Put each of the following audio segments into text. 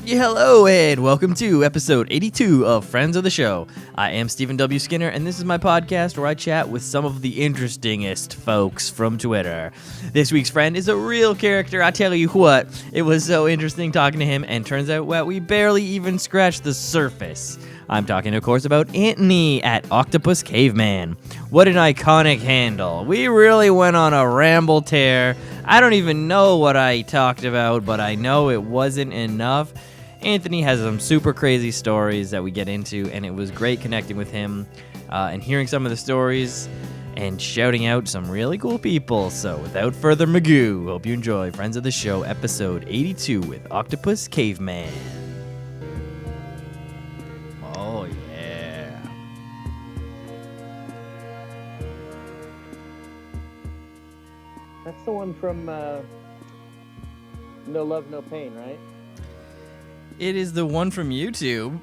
Hello and welcome to episode 82 of Friends of the Show. I am Stephen W. Skinner, and this is my podcast where I chat with some of the interestingest folks from Twitter. This week's friend is a real character, I tell you what. It was so interesting talking to him, and turns out, well, we barely even scratched the surface. I'm talking, of course, about Anthony at Octopus Caveman. What an iconic handle. We really went on a ramble tear. I don't even know what I talked about, but I know it wasn't enough. Anthony has some super crazy stories that we get into, and it was great connecting with him and hearing some of the stories and shouting out some really cool people. So without further ado, hope you enjoy Friends of the Show episode 82 with Octopus Caveman. Oh, yeah. That's the one from No Love, No Pain, right? It is the one from YouTube,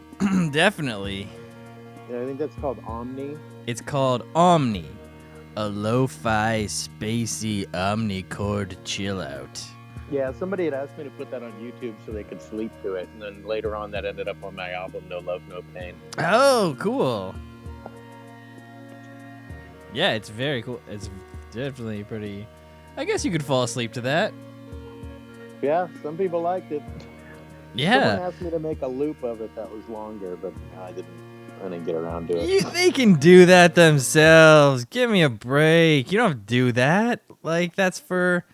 definitely. Yeah, I think that's called Omni. It's called Omni, a lo-fi, spacey omnichord chill out. Yeah, somebody had asked me to put that on YouTube so they could sleep to it, and then later on that ended up on my album No Love, No Pain. Oh, cool. Yeah, it's very cool. It's definitely pretty... I guess you could fall asleep to that. Yeah, some people liked it. Yeah. Someone asked me to make a loop of it that was longer, but I didn't get around to it. They can do that themselves. Give me a break. You don't have to do that. Like, that's for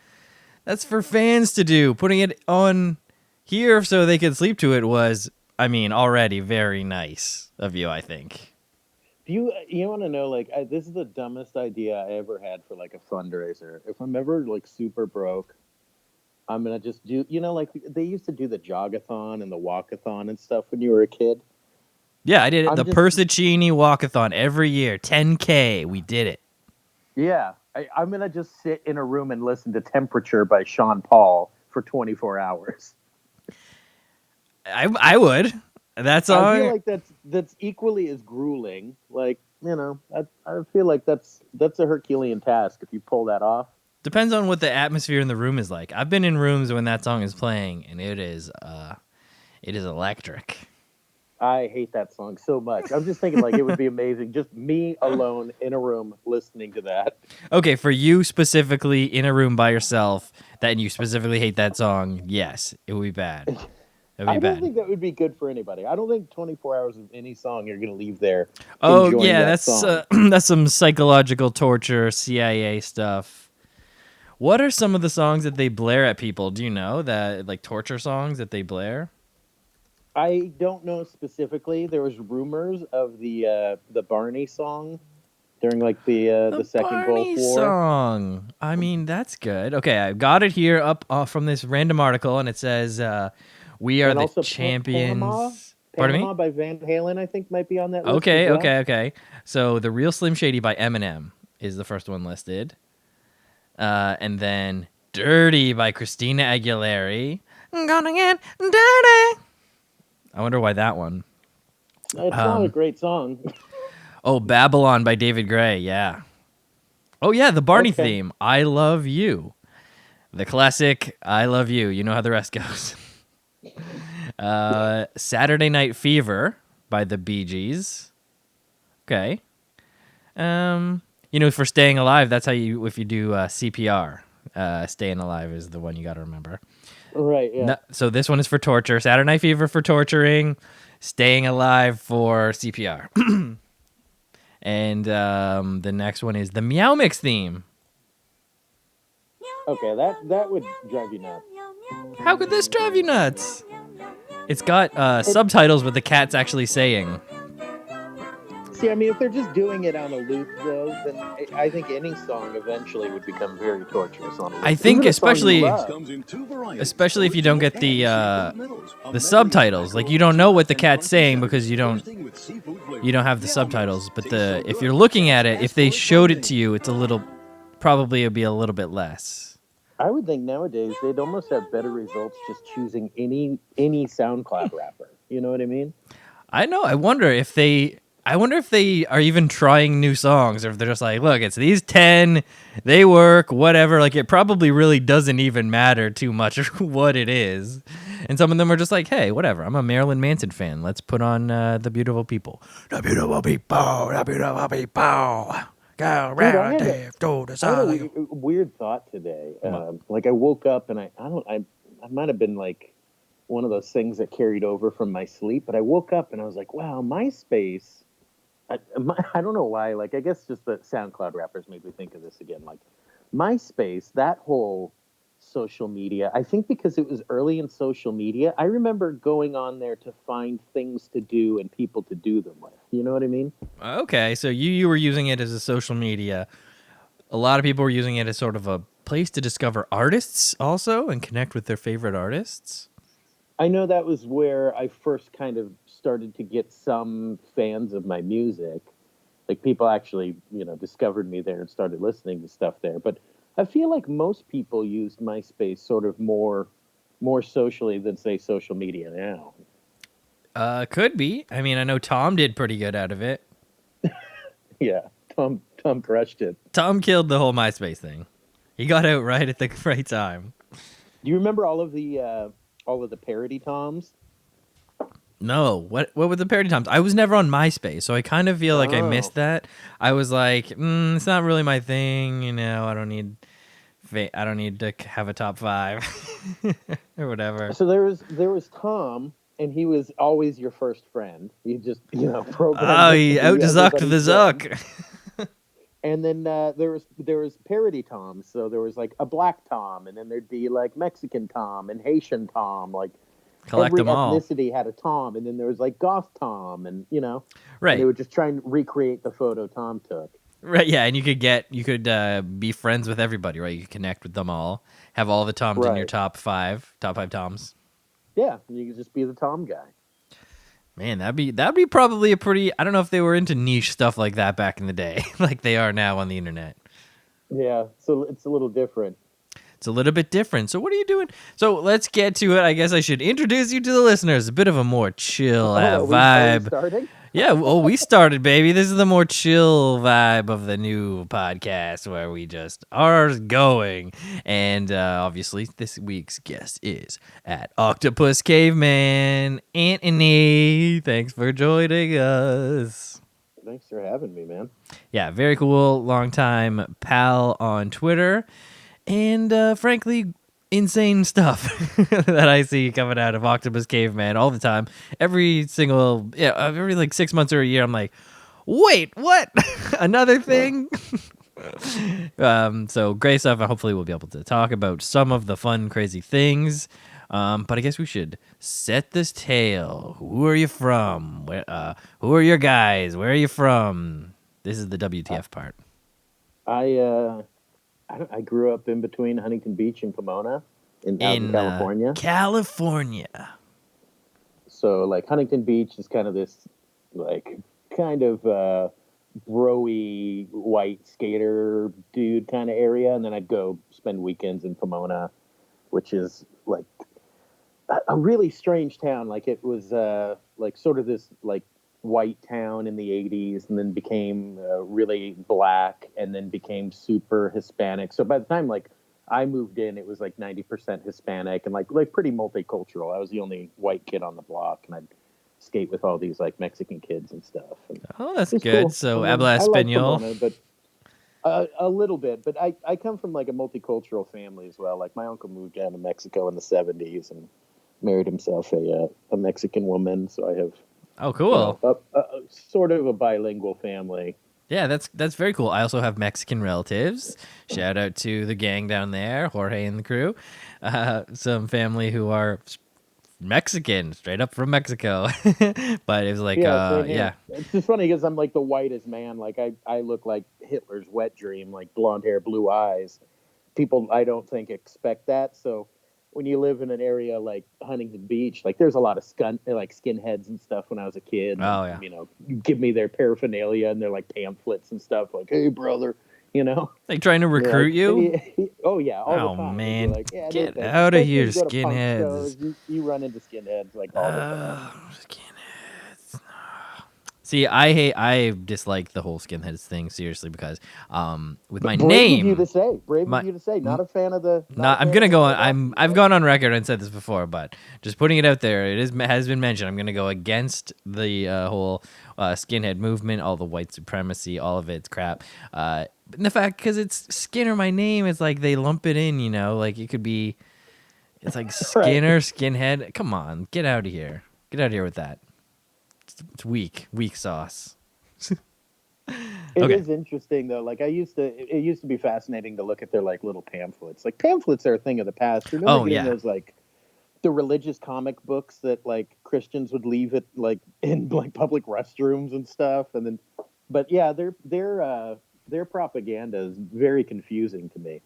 fans to do. Putting it on here so they could sleep to it was, already very nice of you, I think. Do you want to know, this is the dumbest idea I ever had for, a fundraiser. If I'm ever, super broke, I'm going to just do, they used to do the jogathon and the walkathon and stuff when you were a kid. Yeah, I did it. The Persicini walkathon every year. 10K. We did it. Yeah. I'm going to just sit in a room and listen to Temperature by Sean Paul for 24 hours. I would. That's all. I feel like that's equally as grueling. I feel like that's a Herculean task if you pull that off. Depends on what the atmosphere in the room is like. I've been in rooms when that song is playing, and it is electric. I hate that song so much. I'm just thinking it would be amazing. Just me alone in a room listening to that. Okay, for you specifically in a room by yourself, and you specifically hate that song, yes, it would be bad. I don't think that would be good for anybody. I don't think 24 hours of any song you're going to leave there. Oh, yeah, that's that's some psychological torture, CIA stuff. What are some of the songs that they blare at people? Do you know that, torture songs that they blare? I don't know specifically. There was rumors of the Barney song during the Second Barney Gulf War song. That's good. Okay, I got it here up from this random article, and it says, "We are the champions." Panama by Van Halen, I think, might be on that list. Okay. So the Real Slim Shady by Eminem is the first one listed. And then Dirty by Christina Aguilera. I'm gonna get dirty. I wonder why that one. It's not a great song. Oh, Babylon by David Gray, yeah. Oh, yeah, the Barney theme. I Love You. The classic I Love You. You know how the rest goes. Saturday Night Fever by the Bee Gees. Okay. For Staying Alive, that's how if you do CPR, Staying Alive is the one you got to remember. Right, yeah. So this one is for torture. Saturday Night Fever for torturing. Staying Alive for CPR. And the next one is the Meow Mix theme. Okay, that would drive you nuts. How could this drive you nuts? It's got subtitles with the cats actually saying. See, if they're just doing it on a loop, though, then I think any song eventually would become very torturous on a loop. I think especially if you don't get the subtitles. You don't know what the cat's saying because you don't have the subtitles. But if you're looking at it, if they showed it to you, probably it'd be a little bit less. I would think nowadays they'd almost have better results just choosing any SoundCloud rapper. You know what I mean? I know. I wonder if they... I wonder if they are even trying new songs, or if they're just like, look, it's these 10, they work, whatever. Like, it probably really doesn't even matter too much what it is. And some of them are just like, hey, whatever. I'm a Marilyn Manson fan. Let's put on The Beautiful People. The beautiful people, the beautiful people. Go Dude, relative to the I had a side. weird thought today. Like I woke up and I might have been like one of those things that carried over from my sleep, but I woke up and I was like, wow, MySpace. I don't know why. Like, I guess just the SoundCloud rappers made me think of this again. Like, MySpace, that whole social media, I think because it was early in social media, I remember going on there to find things to do and people to do them with. You know what I mean? Okay, so you were using it as a social media. A lot of people were using it as sort of a place to discover artists also and connect with their favorite artists. I know that was where I first kind of started to get some fans of my music. Like people actually, discovered me there and started listening to stuff there. But I feel like most people used MySpace sort of more socially than say social media now. Could be. I mean, I know Tom did pretty good out of it. Yeah, Tom crushed it. Tom killed the whole MySpace thing. He got out right at the right time. Do you remember all of the parody Toms? No, what were the parody times? I was never on MySpace, so I kind of feel like I missed that. I was like, it's not really my thing, I don't need to have a top 5 or whatever. So there was Tom, and he was always your first friend. You just programmed. Oh, he out-zucked the Zuck. And then there was parody Toms. So there was like a black Tom, and then there'd be like Mexican Tom and Haitian Tom. Like Collect every them all. ethnicity had a Tom, and then there was like goth Tom, and Right. and they would just try and recreate the photo Tom took. Right, yeah, and you could be friends with everybody, right? You could connect with them all, have all the Toms in your Right. top five Toms. Yeah, you could just be the Tom guy. Man, that'd be probably a pretty. I don't know if they were into niche stuff like that back in the day, like they are now on the internet. Yeah, so it's a little different. It's a little bit different. So what are you doing? So let's get to it. I guess I should introduce you to the listeners. A bit of a more chill Are we vibe. starting? Yeah, we started, baby. This is the more chill vibe of the new podcast where we just are going. And obviously, this week's guest is at Octopus Caveman. Anthony, thanks for joining us. Thanks for having me, man. Yeah, very cool. Longtime pal on Twitter. And frankly, insane stuff that I see coming out of Octopus Caveman all the time. Every like 6 months or a year, I'm like, wait, what? Another thing? So great stuff. Hopefully we'll be able to talk about some of the fun, crazy things. But I guess we should set this tale. Who are you from? Who are your guys? Where are you from? This is the WTF part. I grew up in between Huntington Beach and Pomona in California. California. So like Huntington Beach is kind of this like kind of bro-y white skater dude kind of area, and then I'd go spend weekends in Pomona, which is like a really strange town. Like it was like sort of this like white town in the 80s, and then became really black, and then became super Hispanic. So by the time like I moved in, it was like 90% Hispanic and like pretty multicultural. I was the only white kid on the block, and I'd skate with all these like Mexican kids and stuff. And Oh, that's good. cool. So I habla like español. Pomona, but a little bit. But I come from like a multicultural family as well. Like my uncle moved down to Mexico in the 70s and married himself a Mexican woman. So I have Oh, cool. a sort of a bilingual family. Yeah, that's very cool. I also have Mexican relatives. Shout out to the gang down there, Jorge and the crew. Some family who are Mexican, straight up from Mexico. But it was like, Same here. yeah. It's just funny because I'm like the whitest man. Like I look like Hitler's wet dream, like blonde hair, blue eyes. People I don't think expect that. So when you live in an area like Huntington Beach, like there's a lot of skinheads and stuff when I was a kid. Oh, yeah. You give me their paraphernalia and their like pamphlets and stuff like, hey brother, Like trying to recruit you? Oh yeah. All Oh, the time. man. Like, yeah, Get dude, out of especially here, if you go to punk skinheads. shows, you run into skinheads like all the time. Skinheads. See, I dislike the whole skinheads thing seriously because, with my Brave of you to name, say. Brave my of you to say. Not a fan of the. Not a not. I'm fan gonna of the go on. philosophy, I've right? gone on record and said this before, but just putting it out there, has been mentioned. I'm gonna go against the whole skinhead movement, all the white supremacy, all of it's crap. And the fact because it's Skinner, my name, it's like they lump it in. You know, like it could be. It's like Right. Skinner, skinhead. Come on, get out of here. Get out of here with that. It's weak sauce. It Okay. is interesting though. Like it used to be fascinating to look at their like little pamphlets. Like pamphlets are a thing of the past. Remember Oh getting yeah. those like the religious comic books that like Christians would leave it like in like public restrooms and stuff, and then, but yeah, their propaganda is very confusing to me.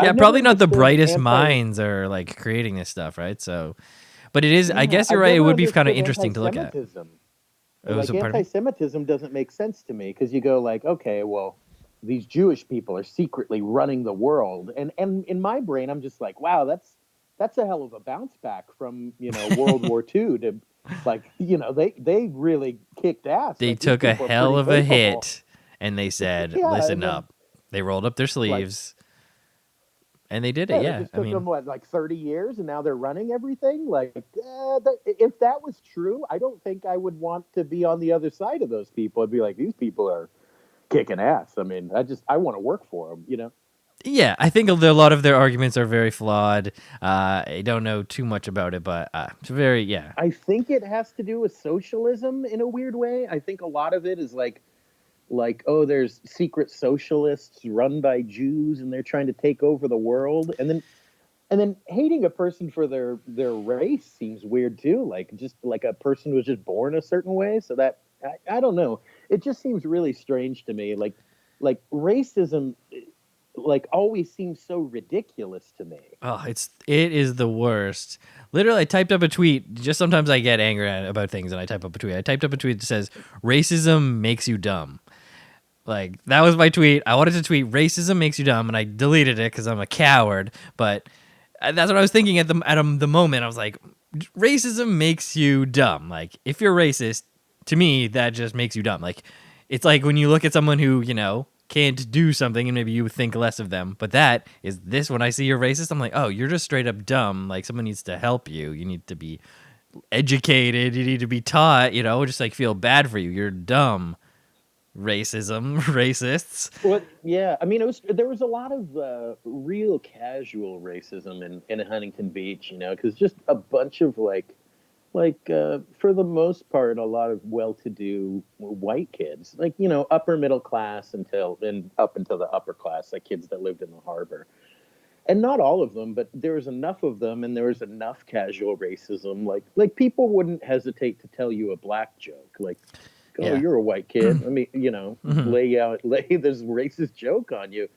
Yeah, I've never probably not the understood brightest anti. minds are like creating this stuff, right? So, but it is. I Yeah, guess you're I've right. It never would be kind of understood interesting to look at. anti-Semitism. Oh, Like so pardon me. anti-Semitism doesn't make sense to me because you go like, okay, well, these Jewish people are secretly running the world, and in my brain, I'm just like, wow, that's a hell of a bounce back from World War II to like they really kicked ass. They Like these took a people are hell pretty of a capable. hit, and they said, Yeah, and "Listen then up." They rolled up their like sleeves, and they did it. yeah, that Yeah, just I took them mean, what like 30 years, and now they're running everything. Like if that was true, I don't think I would want to be on the other side of those people. I'd be like, these people are kicking ass. I mean, I want to work for them. yeah. I think a lot of their arguments are very flawed. I don't know too much about it, but it's very yeah. I think it has to do with socialism in a weird way. I think a lot of it is like oh, there's secret socialists run by Jews and they're trying to take over the world, and then hating a person for their race seems weird too. Like just like a person was just born a certain way, so that I don't know. It just seems really strange to me. Like racism like always seems so ridiculous to me. Oh, it is the worst. Literally, I typed up a tweet. Just sometimes I get angry about things, and I type up a tweet. I typed up a tweet that says, "Racism makes you dumb." Like that was my tweet. I wanted to tweet, "Racism makes you dumb," and I deleted it because I'm a coward. But that's what I was thinking at the moment. I was like, "Racism makes you dumb." Like if you're racist, to me, that just makes you dumb. Like it's like when you look at someone who can't do something and maybe you think less of them. But that is this when I see you're racist, I'm like, oh, you're just straight up dumb. Like someone needs to help you. You need to be educated. You need to be taught, just like feel bad for you. You're dumb. Racism, racists. Well, yeah, I mean, there was a lot of real casual racism in Huntington Beach, because just a bunch of for the most part, a lot of well-to-do white kids, like upper middle class and up until the upper class, like kids that lived in the harbor, and not all of them, but there was enough of them, and there was enough casual racism, like people wouldn't hesitate to tell you a black joke, like, oh, Yeah. you're a white kid. Let me, Mhm. lay this racist joke on you.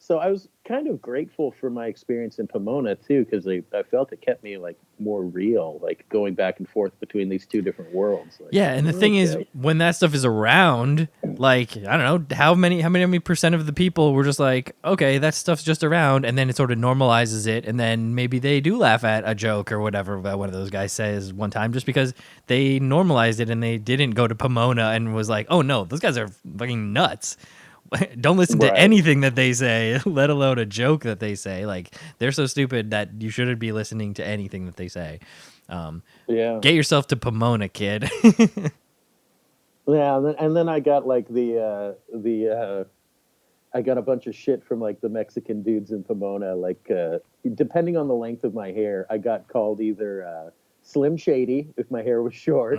So I was kind of grateful for my experience in Pomona too, because I felt it kept me like more real, like going back and forth between these two different worlds. Like, Yeah, and the thing is, okay, when that stuff is around, like I don't know how many percent of the people were just like, okay, that stuff's just around, and then it sort of normalizes it, and then maybe they do laugh at a joke or whatever that one of those guys says one time, just because they normalized it and they didn't go to Pomona and was like, oh no, those guys are fucking nuts. Don't listen to right? anything that they say, let alone a joke that they say. Like they're so stupid that you shouldn't be listening to anything that they say. Um, Yeah, get yourself to Pomona, kid. yeah. And then I got like the I got a bunch of shit from like the Mexican dudes in Pomona. Like, depending on the length of my hair, I got called either Slim Shady if my hair was short,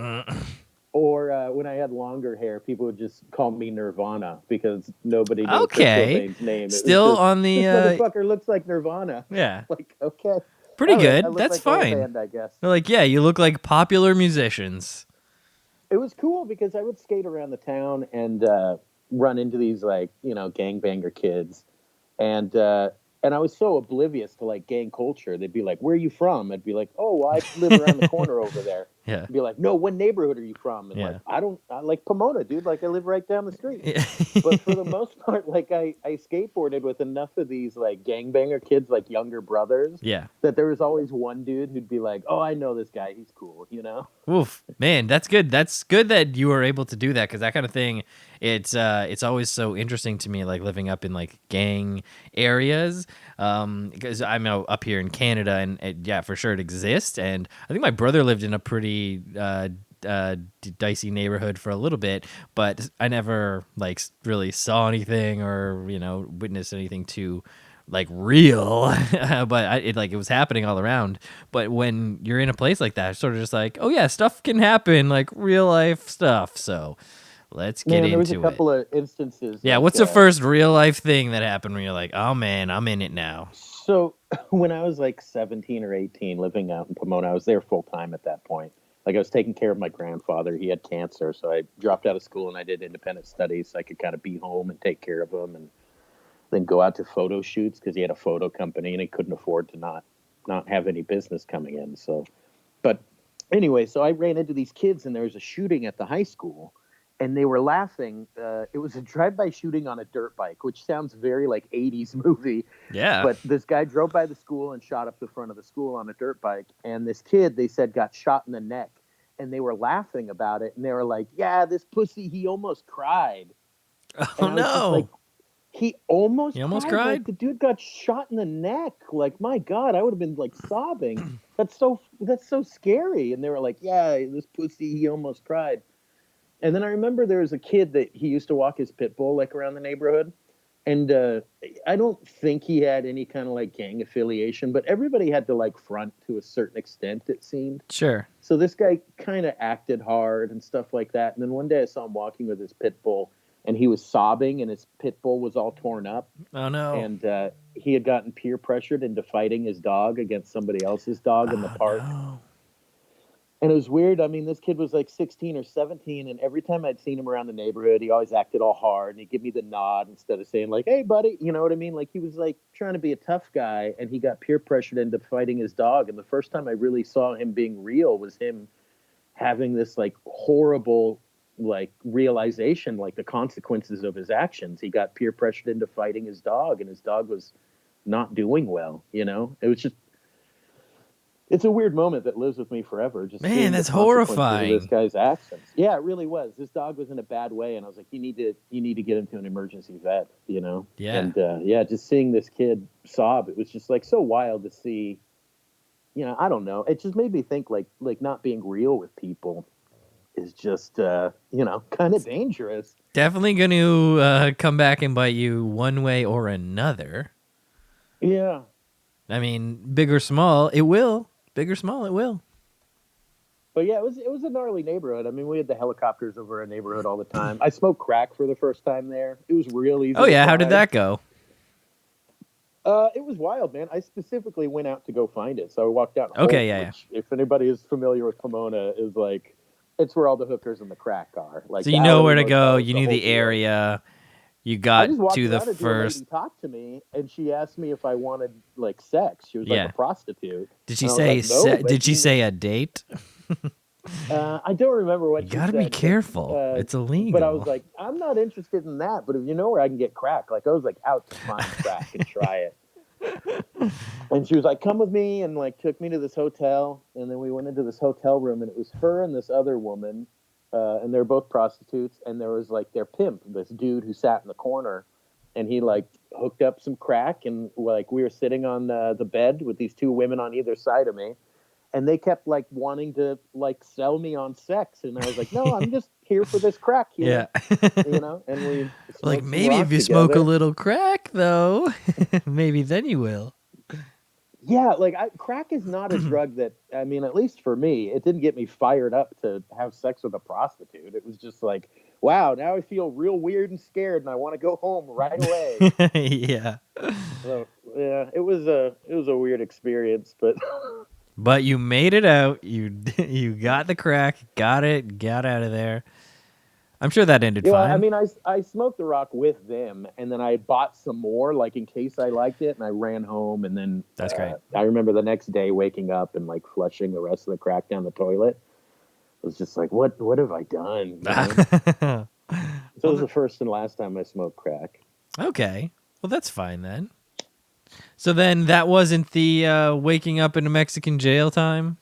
or when I had longer hair, people would just call me Nirvana because nobody knew Kurt Okay. Cobain's name. It was Still just on this the motherfucker looks like Nirvana. yeah. Like, okay, Pretty all right, I good. look That's like our fine. band, I guess. They're like, yeah, you look like popular musicians. It was cool because I would skate around the town and run into these like gangbanger kids, and and I was so oblivious to like gang culture. They'd be like, "Where are you from?" I'd be like, "Oh, well, I live around the corner over there." Yeah. Be like, no, what neighborhood are you from? And like, Yeah. I like Pomona, dude. Like, I live right down the street. But for the most part, like I skateboarded with enough of these like gangbanger kids, like younger brothers, Yeah. that there was always one dude who'd be like, "Oh, I know this guy. He's cool," you know? Oof, man, that's good. That's good that you were able to do that because that kind of thing, it's always so interesting to me, like living up in like gang areas. Because I'm up here in Canada, and yeah, for sure it exists. And I think my brother lived in a pretty dicey neighborhood for a little bit, but I never like really saw anything or witnessed anything too like real. But it was happening all around. But when you're in a place like that, it's sort of just like, oh yeah, stuff can happen, like real life stuff. So let's get Man, there was a into it. couple of instances. Yeah, Like, what's the first real life thing that happened where you're like, oh man, I'm in it now? so when I was like 17 or 18, living out in Pomona, I was there full time at that point. Like I was taking care of my grandfather. He had cancer, so I dropped out of school and I did independent studies so I could kind of be home and take care of him, and then go out to photo shoots because he had a photo company and he couldn't afford to not have any business coming in. So, but anyway, so I ran into these kids and there was a shooting at the high school, and they were laughing. It was a drive-by shooting on a dirt bike, which sounds very like 80s movie. Yeah. But this guy drove by the school and shot up the front of the school on a dirt bike, and this kid, they said, got shot in the neck, and they were laughing about it, and they were like, "Yeah, this pussy, he almost cried." Oh And I was just like, no. he almost You almost cried. Like cried? the dude got shot in the neck. Like, my God, I would have been like sobbing. That's so scary. And they were like, "Yeah, this pussy, he almost cried." And then I remember there was a kid that he used to walk his pit bull like around the neighborhood. And I don't think he had any kind of like gang affiliation, but everybody had to like front to a certain extent, it seemed. Sure. So this guy kind of acted hard and stuff like that. And then one day I saw him walking with his pit bull, and he was sobbing, and his pit bull was all torn up. Oh no. And he had gotten peer pressured into fighting his dog against somebody else's dog in the Oh park. no. And it was weird. I mean, this kid was like 16 or 17, and every time I'd seen him around the neighborhood, he always acted all hard, and he'd give me the nod instead of saying like, "Hey, buddy," you know what I mean? Like he was like trying to be a tough guy, and he got peer pressured into fighting his dog. And the first time I really saw him being real was him having this like horrible like realization, like the consequences of his actions. He got peer pressured into fighting his dog, and his dog was not doing well. It was just, it's a weird moment that lives with me forever. Just Man, seeing that's the consequences of horrifying. this guy's actions. Yeah, it really was. This dog was in a bad way, and I was like, you need to get him to an emergency vet. Yeah. And yeah, just seeing this kid sob, it was just like so wild to see. I don't know. It just made me think like not being real with people is just kind of dangerous. Definitely going to come back and bite you one way or another. Yeah. I mean, big or small, it will. Big or small, it will. But yeah, it was a gnarly neighborhood. I mean, we had the helicopters over our neighborhood all the time. I smoked crack for the first time there. It was real easy. Oh yeah, to how did find. that go? It was wild, man. I specifically went out to go find it. So I walked down Okay, Holt, yeah. which, if anybody is familiar with Pomona, is like, it's where all the hookers and the crack are. Like, So the you know Alley where to go. Motels, You the knew whole the deal. area. You I got just walked to the around into a lady first. talked to me, and she asked me if I wanted like sex. She was like Yeah. a prostitute. Did she And I was say? like, no, but Did she say a date? I don't remember what You she gotta said. be careful. It's illegal. But I was like, I'm not interested in that. But if you know where I can get crack, like I was like out to find crack and try it. And she was like, "Come with me," and like took me to this hotel. And then we went into this hotel room, and it was her and this other woman, and they're both prostitutes. And there was like their pimp, this dude who sat in the corner, and he like hooked up some crack, and like we were sitting on the bed with these two women on either side of me. And they kept like wanting to like sell me on sex, and I was like, "No, I'm just here for this crack here." Yeah. And we Like smoked some maybe rock if you smoke a together. little crack though, maybe then you will. Yeah, like crack is not a drug that, I mean, at least for me, it didn't get me fired up to have sex with a prostitute. It was just like, wow, now I feel real weird and scared, and I want to go home right away. Yeah. So yeah, it was a weird experience, but But you made it out. You got the crack, got out of there. I'm sure that ended yeah, I fine. mean, I smoked the rock with them, and then I bought some more, like in case I liked it, and I ran home, and then That's great. I remember the next day waking up and like flushing the rest of the crack down the toilet. was just like, what have I done? You know? Well, So it was the first and last time I smoked crack. okay. Well, that's fine then. So then that wasn't the waking up in a Mexican jail time?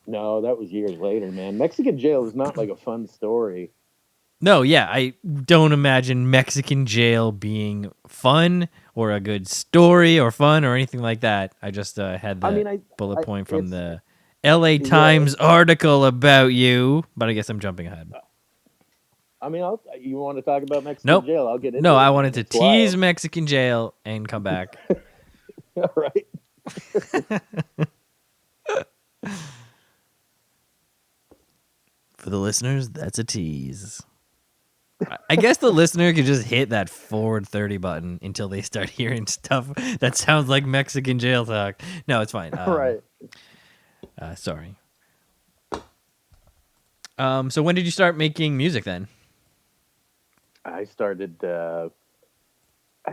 No, that was years later, man. Mexican jail is not like a fun story. No, yeah, I don't imagine Mexican jail being fun or a good story or fun or anything like that. I just had I the mean, bullet point from it's the LA yeah. Times article about you, but I guess I'm jumping ahead. I mean, you want to talk about Mexican Nope. jail? I'll get No, into I it, wanted man. to It's tease wild. Mexican jail and come back. All right. For the listeners, that's a tease. I guess the listener could just hit that forward 30 button until they start hearing stuff that sounds like Mexican jail talk. No, it's fine. Right. Sorry. So when did you start making music then? I started. I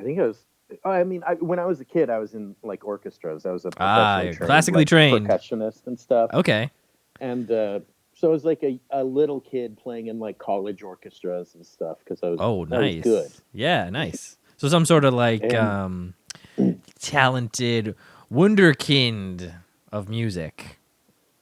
think I was. I mean, when I was a kid, I was in like orchestras. I was a professionally You're trained, classically like trained. percussionist and stuff. Okay. And so I was like a little kid playing in like college orchestras and stuff because Oh, I was good. nice. Yeah, nice. So some sort of like And talented wunderkind of music.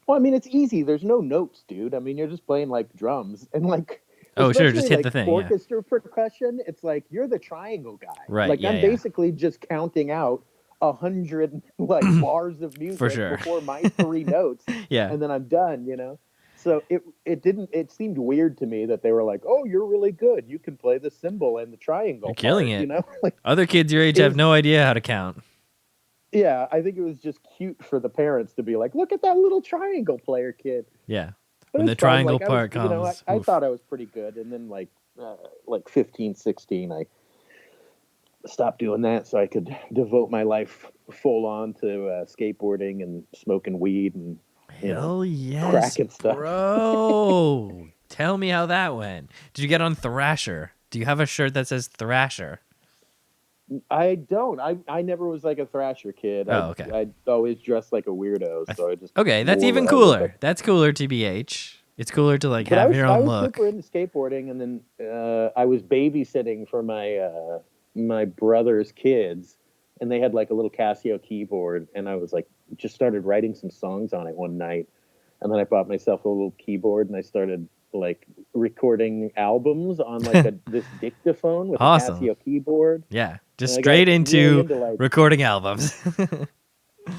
well, I mean, it's easy. There's no notes, dude. I mean, you're just playing like drums and like, Oh, sure, just especially hit the like thing, yeah. orchestra percussion. It's like you're the triangle guy. Right, Like yeah, I'm yeah. basically just counting out 100 like bars of music sure. before my three notes, Yeah. and then I'm done. You know. So it seemed weird to me that they were like, oh, you're really good. You can play the cymbal and the triangle You're killing part. it. You know, like Other kids your age it have was. no idea how to count. Yeah, I think it was just cute for the parents to be like, look at that little triangle player kid. Yeah. But When it the was fun. triangle Like I was, part comes, I oof. thought I was pretty good. And then like 15, 16, I stopped doing that so I could devote my life full on to skateboarding and smoking weed and, Hell yes, crack and stuff. bro. Tell me how that went. Did you get on Thrasher? Do you have a shirt that says Thrasher? I don't. I never was like a Thrasher kid. Oh, okay. I always dressed like a weirdo, so I just Okay, that's wore even whatever. cooler. That's cooler, TBH. It's cooler to like But have your I own was look. super into skateboarding, and then I was babysitting for my brother's kids, and they had like a little Casio keyboard, and I was like just started writing some songs on it one night, and then I bought myself a little keyboard, and I started like recording albums on like this dictaphone with Awesome. a Casio keyboard. Yeah, just And I straight got into really into, like, recording albums.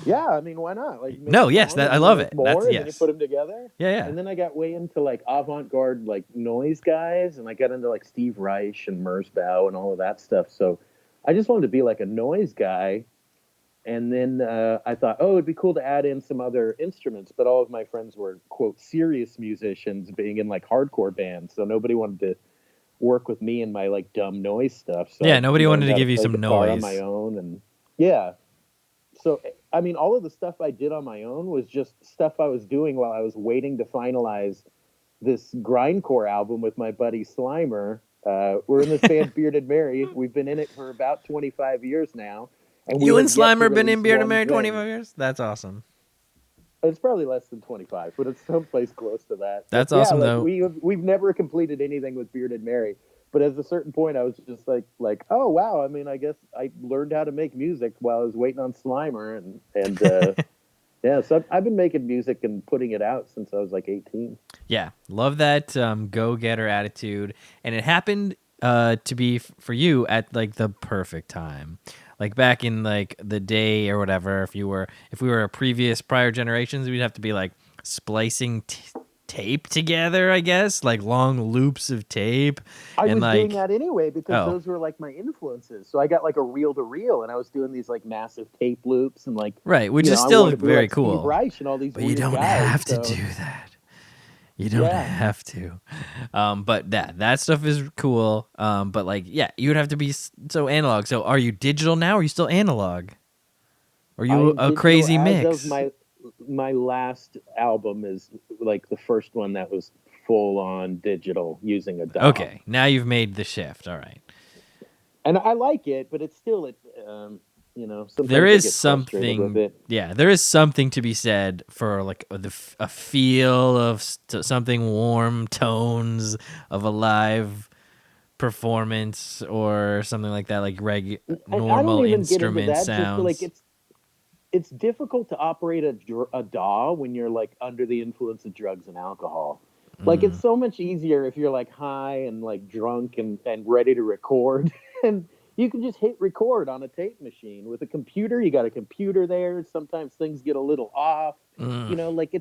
yeah, I mean, why not? Like, make No, a yes, song, that and I then you love make it. more, That's and then you yes. put them together. Yeah, yeah. And then I got way into like avant-garde, like noise guys, and I got into like Steve Reich and Merzbow and all of that stuff. So I just wanted to be like a noise guy. And then I thought, oh, it'd be cool to add in some other instruments. But all of my friends were, quote, serious musicians being in like hardcore bands. So nobody wanted to work with me and my like dumb noise stuff. So Yeah, I nobody wanted learned to how to give you play some guitar on noise. my own. And yeah. So, I mean, all of the stuff I did on my own was just stuff I was doing while I was waiting to finalize this grindcore album with my buddy Slimer. We're in this band Bearded Mary. We've been in it for about 25 years now. And we You and have yet to Slimer been in release Beard and one Married thing. 25 years? That's awesome. It's probably less than 25, but it's someplace close to that. That's But yeah, awesome, like though. we've never completed anything with Bearded Mary. But at a certain point, I was just like, oh wow! I mean, I guess I learned how to make music while I was waiting on Slimer, and yeah. So I've been making music and putting it out since I was like 18. Yeah, love that go-getter attitude, and it happened to be for you at like the perfect time, like back in like the day or whatever. If we were a prior generations, we'd have to be like splicing tape together, I guess, like long loops of tape. I and was like, doing that anyway because oh, those were like my influences. So I got like a reel to reel, and I was doing these like massive tape loops and like right, which is I still wanted to be very like cool. Steve Reich and all these But weird you don't guys, have to so. do that. You don't have to. But that stuff is cool. But like, yeah, you would have to be so analog. So are you digital now? Or are you still analog? Or are I you am a digital crazy as mix? of my last album is like the first one that was full on digital using a DAW. Okay, now you've made the shift. All right. And I like it, but it's still Sometimes There I is get frustrated with something, it. yeah, there is something to be said for like a feel of something warm, tones of a live performance or something like that, like I don't normal even get into instrument that. Just like sounds. it's difficult to operate a DAW when you're like under the influence of drugs and alcohol. Like it's Mm. so much easier if you're like high and like drunk and ready to record, and you can just hit record on a tape machine. With a computer, you got a computer there. Sometimes things get a little off. Mm. Like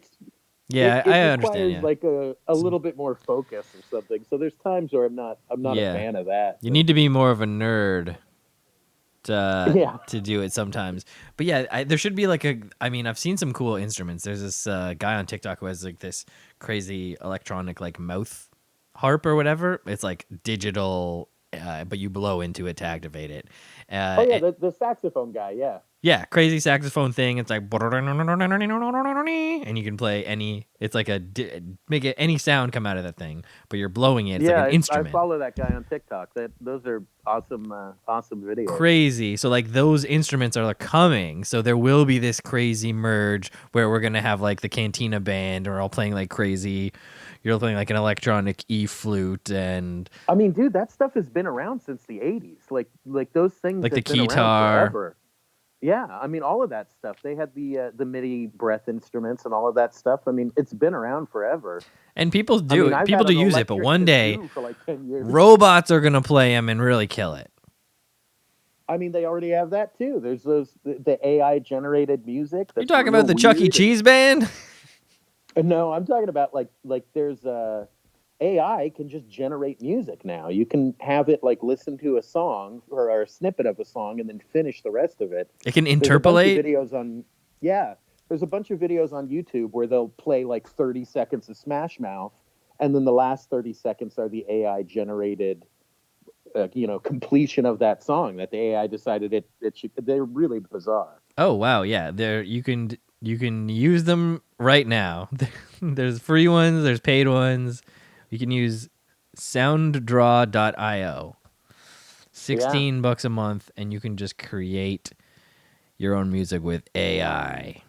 Yeah, it I understand. requires Yeah, like a little bit more focus or something. So there's times where I'm not a yeah. fan of that. You But need to be more of a nerd yeah. to do it sometimes. But yeah, there should be like I mean, I've seen some cool instruments. There's this guy on TikTok who has like this crazy electronic like mouth harp or whatever. It's like digital, but you blow into it to activate it. Oh yeah, And, the saxophone guy. Yeah. yeah, crazy saxophone thing. It's like, and you can play any. It's like make it any sound come out of that thing, but you're blowing it. It's like an Yeah, I instrument. follow that guy on TikTok. Those are awesome, awesome videos. Crazy. So like those instruments are like coming. So there will be this crazy merge where we're gonna have like the Cantina band or all playing like crazy. You're playing like an electronic E flute and I mean, dude, that stuff has been around since the '80s. Like those things like the have been around guitar. forever. Yeah, I mean, all of that stuff. They had the MIDI breath instruments and all of that stuff. I mean, it's been around forever. And people I do mean, it. I've People had do an use it, but electric one day kazoo for like 10 years. robots are gonna play them and really kill it. I mean, they already have that too. There's the AI generated music You that's talking about real the Chuck E. weird. Cheese band? No, I'm talking about like there's AI can just generate music now. You can have it like listen to a song or a snippet of a song and then finish the rest of it. It can There's a bunch of interpolate. videos on yeah, there's a bunch of videos on YouTube where they'll play like 30 seconds of Smash Mouth and then the last 30 seconds are the AI generated completion of that song that the AI decided it should. They're really bizarre. Oh wow, yeah. There you can use them right now. There's free ones, there's paid ones. You can use sounddraw.io. Yeah. $16 a month and you can just create your own music with AI.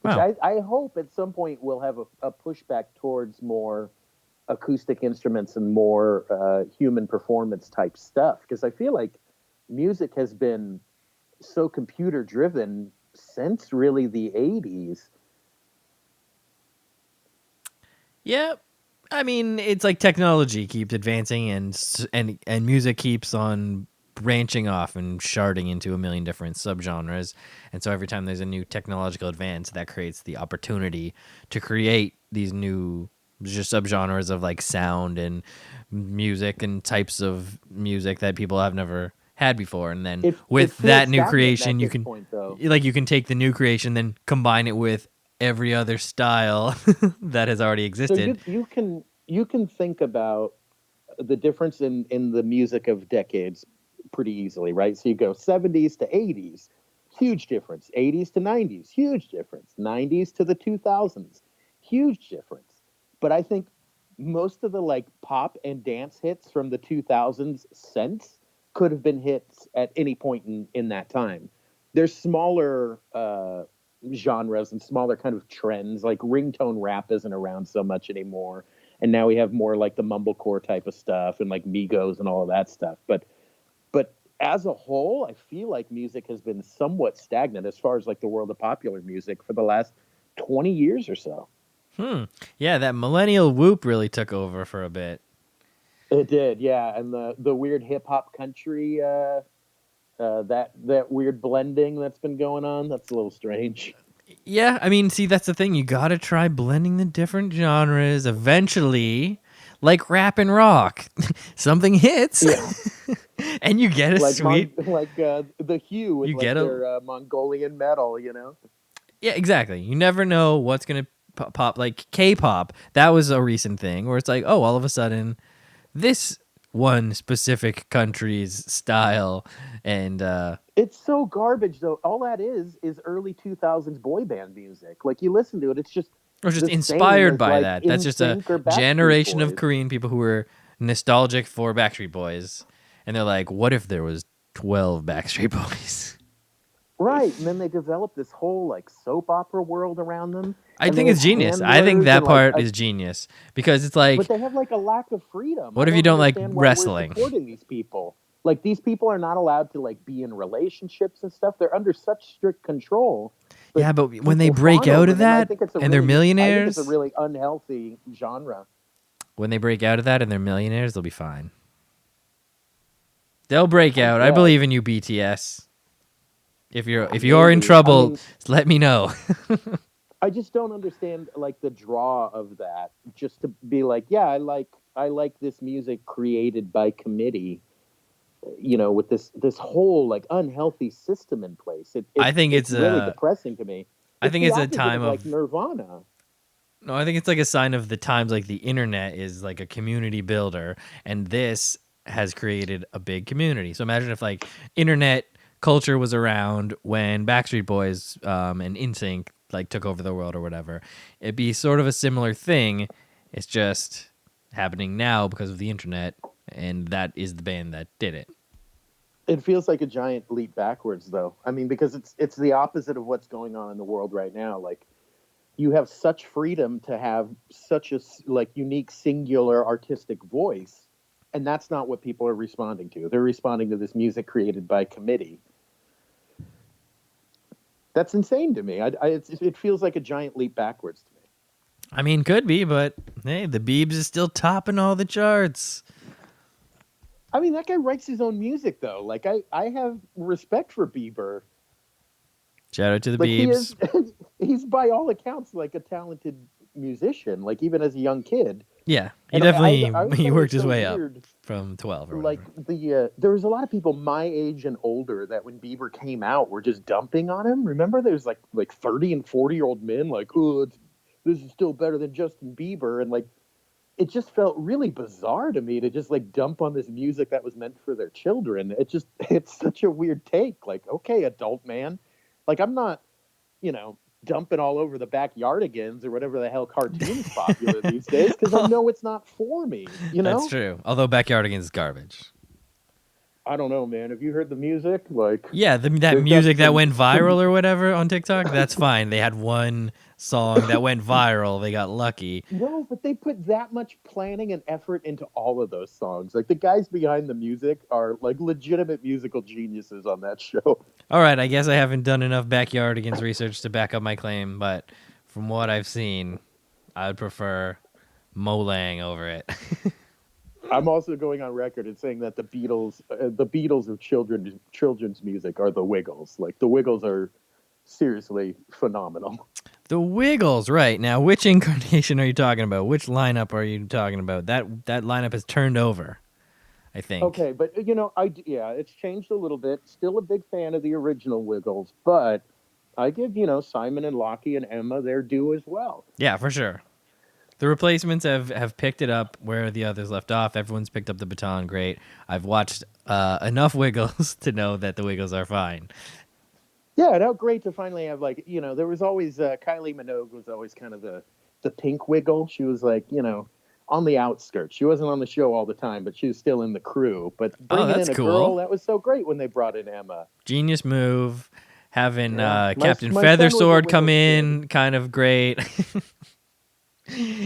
Which Wow. I hope at some point we'll have a pushback towards more acoustic instruments and more human performance type stuff. Because I feel like music has been so computer driven since really the 80s. Yeah. I mean, it's like technology keeps advancing and music keeps on branching off and sharding into a million different subgenres. And so every time there's a new technological advance, that creates the opportunity to create these new just subgenres of like sound and music and types of music that people have never had before. And then It with feels that new stagnant creation, at you this can point, though. you can take the new creation, then combine it with every other style that has already So existed. you can think about the difference in the music of decades pretty easily, right? So you go 70s to 80s, huge difference. 80s to 90s, huge difference. 90s to the 2000s, huge difference. But I think most of the like pop and dance hits from the 2000s since could have been hits at any point in that time. There's smaller genres and smaller kind of trends. Like ringtone rap isn't around so much anymore, and now we have more like the mumblecore type of stuff and like Migos and all of that stuff. But as a whole, I feel like music has been somewhat stagnant as far as like the world of popular music for the last 20 years or so. Yeah, that millennial whoop really took over for a bit. It did, yeah, and the weird hip hop country that weird blending that's been going on, that's a little strange. Yeah, I mean, see, that's the thing. You gotta try blending the different genres. Eventually, like rap and rock, something hits, Yeah, and you get a sweet. like the Hue with You get like a their Mongolian metal. yeah, exactly. You never know what's gonna pop. Like K-pop, that was a recent thing where it's like, oh, all of a sudden, this one specific country's style, and It's so garbage though. All that is early 2000s boy band music. Like you listen to it, it's just or just the same inspired as by like that. That's In just a Sync or Backstreet generation of Boys. Korean people who were nostalgic for Backstreet Boys, and they're like, what if there was 12 Backstreet Boys. Right, and then they develop this whole like soap opera world around them. I And they think have it's genius. I think handlers that and like part is genius because it's like, but they have like a lack of freedom. what I if you don't don't like understand why we're wrestling? supporting these people. Like these people are not allowed to like be in relationships and stuff. They're under such strict control. But Yeah, but when they people break fawn out over of them. I that think it's a and they're really I think it's a millionaires, really unhealthy genre. when they break out of that and they're millionaires, they'll be fine. They'll break I out. I guess. believe in you, BTS. If you are in Maybe. I trouble, mean, let me know. I just don't understand like the draw of that. Just to be like, yeah, I like this music created by committee. You know, with this whole like unhealthy system in place. I think It's it's really a depressing to me. I It's think the it's a opposite time of like of Nirvana. no, I think it's like a sign of the times like the internet is like a community builder and this has created a big community. So imagine if like internet culture was around when Backstreet Boys and NSYNC like took over the world or whatever. It'd be sort of a similar thing. It's just happening now because of the internet and that is the band that did it. It feels like a giant leap backwards, though. I mean, because it's the opposite of what's going on in the world right now. Like you have such freedom to have such a like unique, singular artistic voice, and that's not what people are responding to. They're responding to this music created by committee. That's insane to me. It feels like a giant leap backwards to me. I mean, could be, but hey, the Biebs is still topping all the charts. I mean, that guy writes his own music, though. Like, I have respect for Bieber. Shout out to the Like, he is, Biebs. he's by all accounts like a talented musician. Like, even as a young kid. Yeah, he And definitely I always he thought it worked was his so way up weird. from 12 or Like whatever. there was a lot of people my age and older that when Bieber came out were just dumping on him. Remember, there's like 30 and 40-year-old men like, oh, this is still better than Justin Bieber, and like it just felt really bizarre to me to just like dump on this music that was meant for their children. It's such a weird take. Like, okay, adult man, like I'm not, you know, dumping all over the backyardigans or whatever the hell cartoon's popular these days because I know it's not for me, you That's know? true. Although Backyardigans is garbage. I don't know, man. Have you heard the music? Like, Yeah, that they've got music that went some. viral or whatever on TikTok, that's fine. They had one song that went viral. They got lucky. No, but they put that much planning and effort into all of those songs. Like the guys behind the music are like legitimate musical geniuses on that show. All right, I guess I haven't done enough Backyardigans research to back up my claim, but from what I've seen, I would prefer Molang over it. I'm also going on record and saying that the Beatles of children's music are the Wiggles. Like the Wiggles are seriously phenomenal. The Wiggles, right. Now, which incarnation are you talking about? Which lineup are you talking about? That lineup has turned over, I think. Okay, but you know, yeah, it's changed a little bit. Still a big fan of the original Wiggles, but I give Simon and Lockie and Emma their due as well. Yeah, for sure. The replacements have picked it up where the others left off. Everyone's picked up the baton. Great. I've watched enough Wiggles to know that the Wiggles are fine. Yeah, and how great to finally have there was always Kylie Minogue was always kind of the pink Wiggle. She was like on the outskirts. She wasn't on the show all the time, but she was still in the crew. But Oh, bringing that's in a cool. girl, that was so great when they brought in Emma. Genius move. Having Yeah, Captain my son was a Feathersword come Wiggles in, kid. kind of great.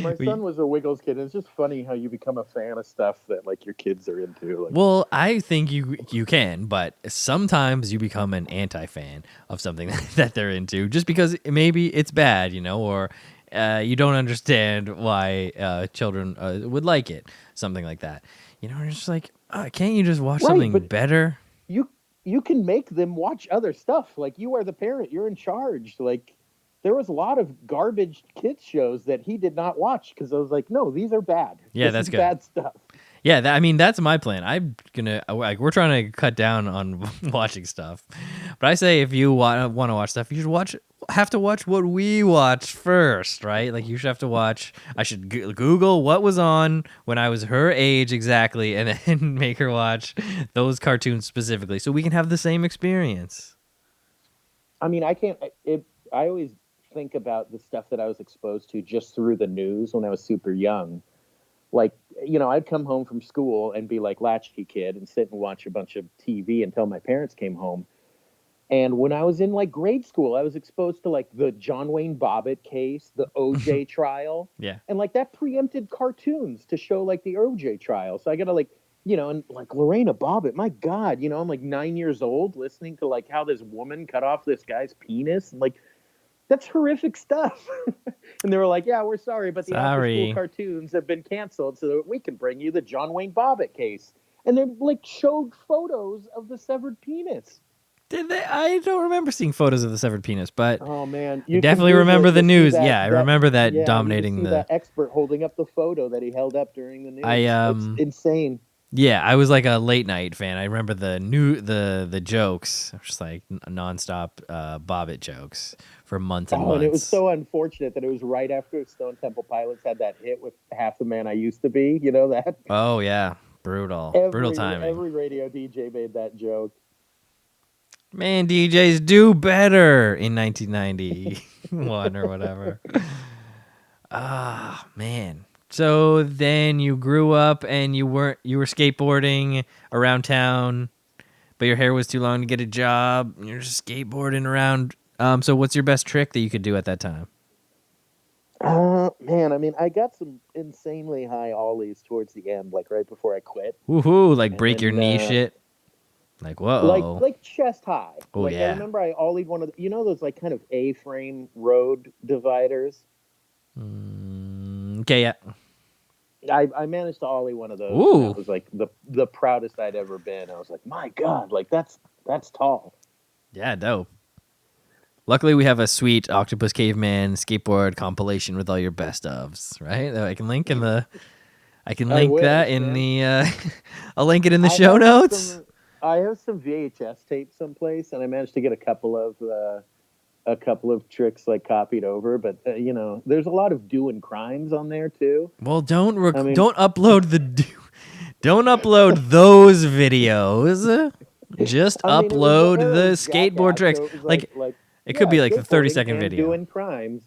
My son was a Wiggles kid. And it's just funny how you become a fan of stuff that like your kids are into. Like, Well, I think you can, but sometimes you become an anti-fan of something that they're into just because maybe it's bad, or you don't understand why children would like it, something like that. It's just like, can't you just watch right, something but better? you you can make them watch other stuff. Like you are the parent, you're in charge. Like there was a lot of garbage kids shows that he did not watch because I was like, no, these are bad. Yeah, This that's is good. bad stuff. Yeah, that's my plan. I'm gonna we're trying to cut down on watching stuff, but I say if you want to watch stuff, you should have to watch what we watch first, right? Like you should have to watch. I should Google what was on when I was her age exactly, and then make her watch those cartoons specifically, so we can have the same experience. I mean, I can't. I always think about the stuff that I was exposed to just through the news when I was super young. like, I'd come home from school and be like latchkey kid and sit and watch a bunch of TV until my parents came home. And when I was in like grade school, I was exposed to like the John Wayne Bobbitt case, the OJ trial. Yeah. And like that preempted cartoons to show like the OJ trial. So I got to like, and like Lorena Bobbitt, my God, I'm like 9 years old listening to like how this woman cut off this guy's penis. And like, that's horrific stuff. And they were like, yeah, we're sorry, but the after school cartoons have been canceled so that we can bring you the John Wayne Bobbitt case. And they like showed photos of the severed penis. Did they? I don't remember seeing photos of the severed penis, but oh man, I definitely remember the news. Yeah, I remember that yeah, dominating you see that expert holding up the photo that he held up during the news. It's insane. Yeah, I was like a late night fan. I remember the jokes, just like nonstop Bobbitt jokes for months and months. And it was so unfortunate that it was right after Stone Temple Pilots had that hit with "Half the Man I Used to Be." You know that? Oh yeah, brutal timing. Every radio DJ made that joke. Man, DJs do better in 1991 or whatever. Man. So then you grew up and you were skateboarding around town, but your hair was too long to get a job. You're just skateboarding around. So what's your best trick that you could do at that time? Man, I mean, I got some insanely high ollies towards the end, like right before I quit. Woohoo! Like break your knee shit. Like whoa! Like chest high. Oh like, yeah. I remember I ollied one of those like kind of A-frame road dividers. Okay, yeah. I managed to ollie one of those. Ooh. It was like the proudest I'd ever been. I was like, my God, like that's tall. Yeah, dope. Luckily, we have a sweet Octopus Caveman skateboard compilation with all your best ofs, right? That I can link in the. I can link that in the. I'll link it in the show notes. I have some VHS tapes someplace, and I managed to get a couple of tricks like copied over. But there's a lot of doing crimes on there too. Well, don't upload don't upload those videos. Just upload the skateboard tricks. So like it could be like the 30-second video. Doing crimes.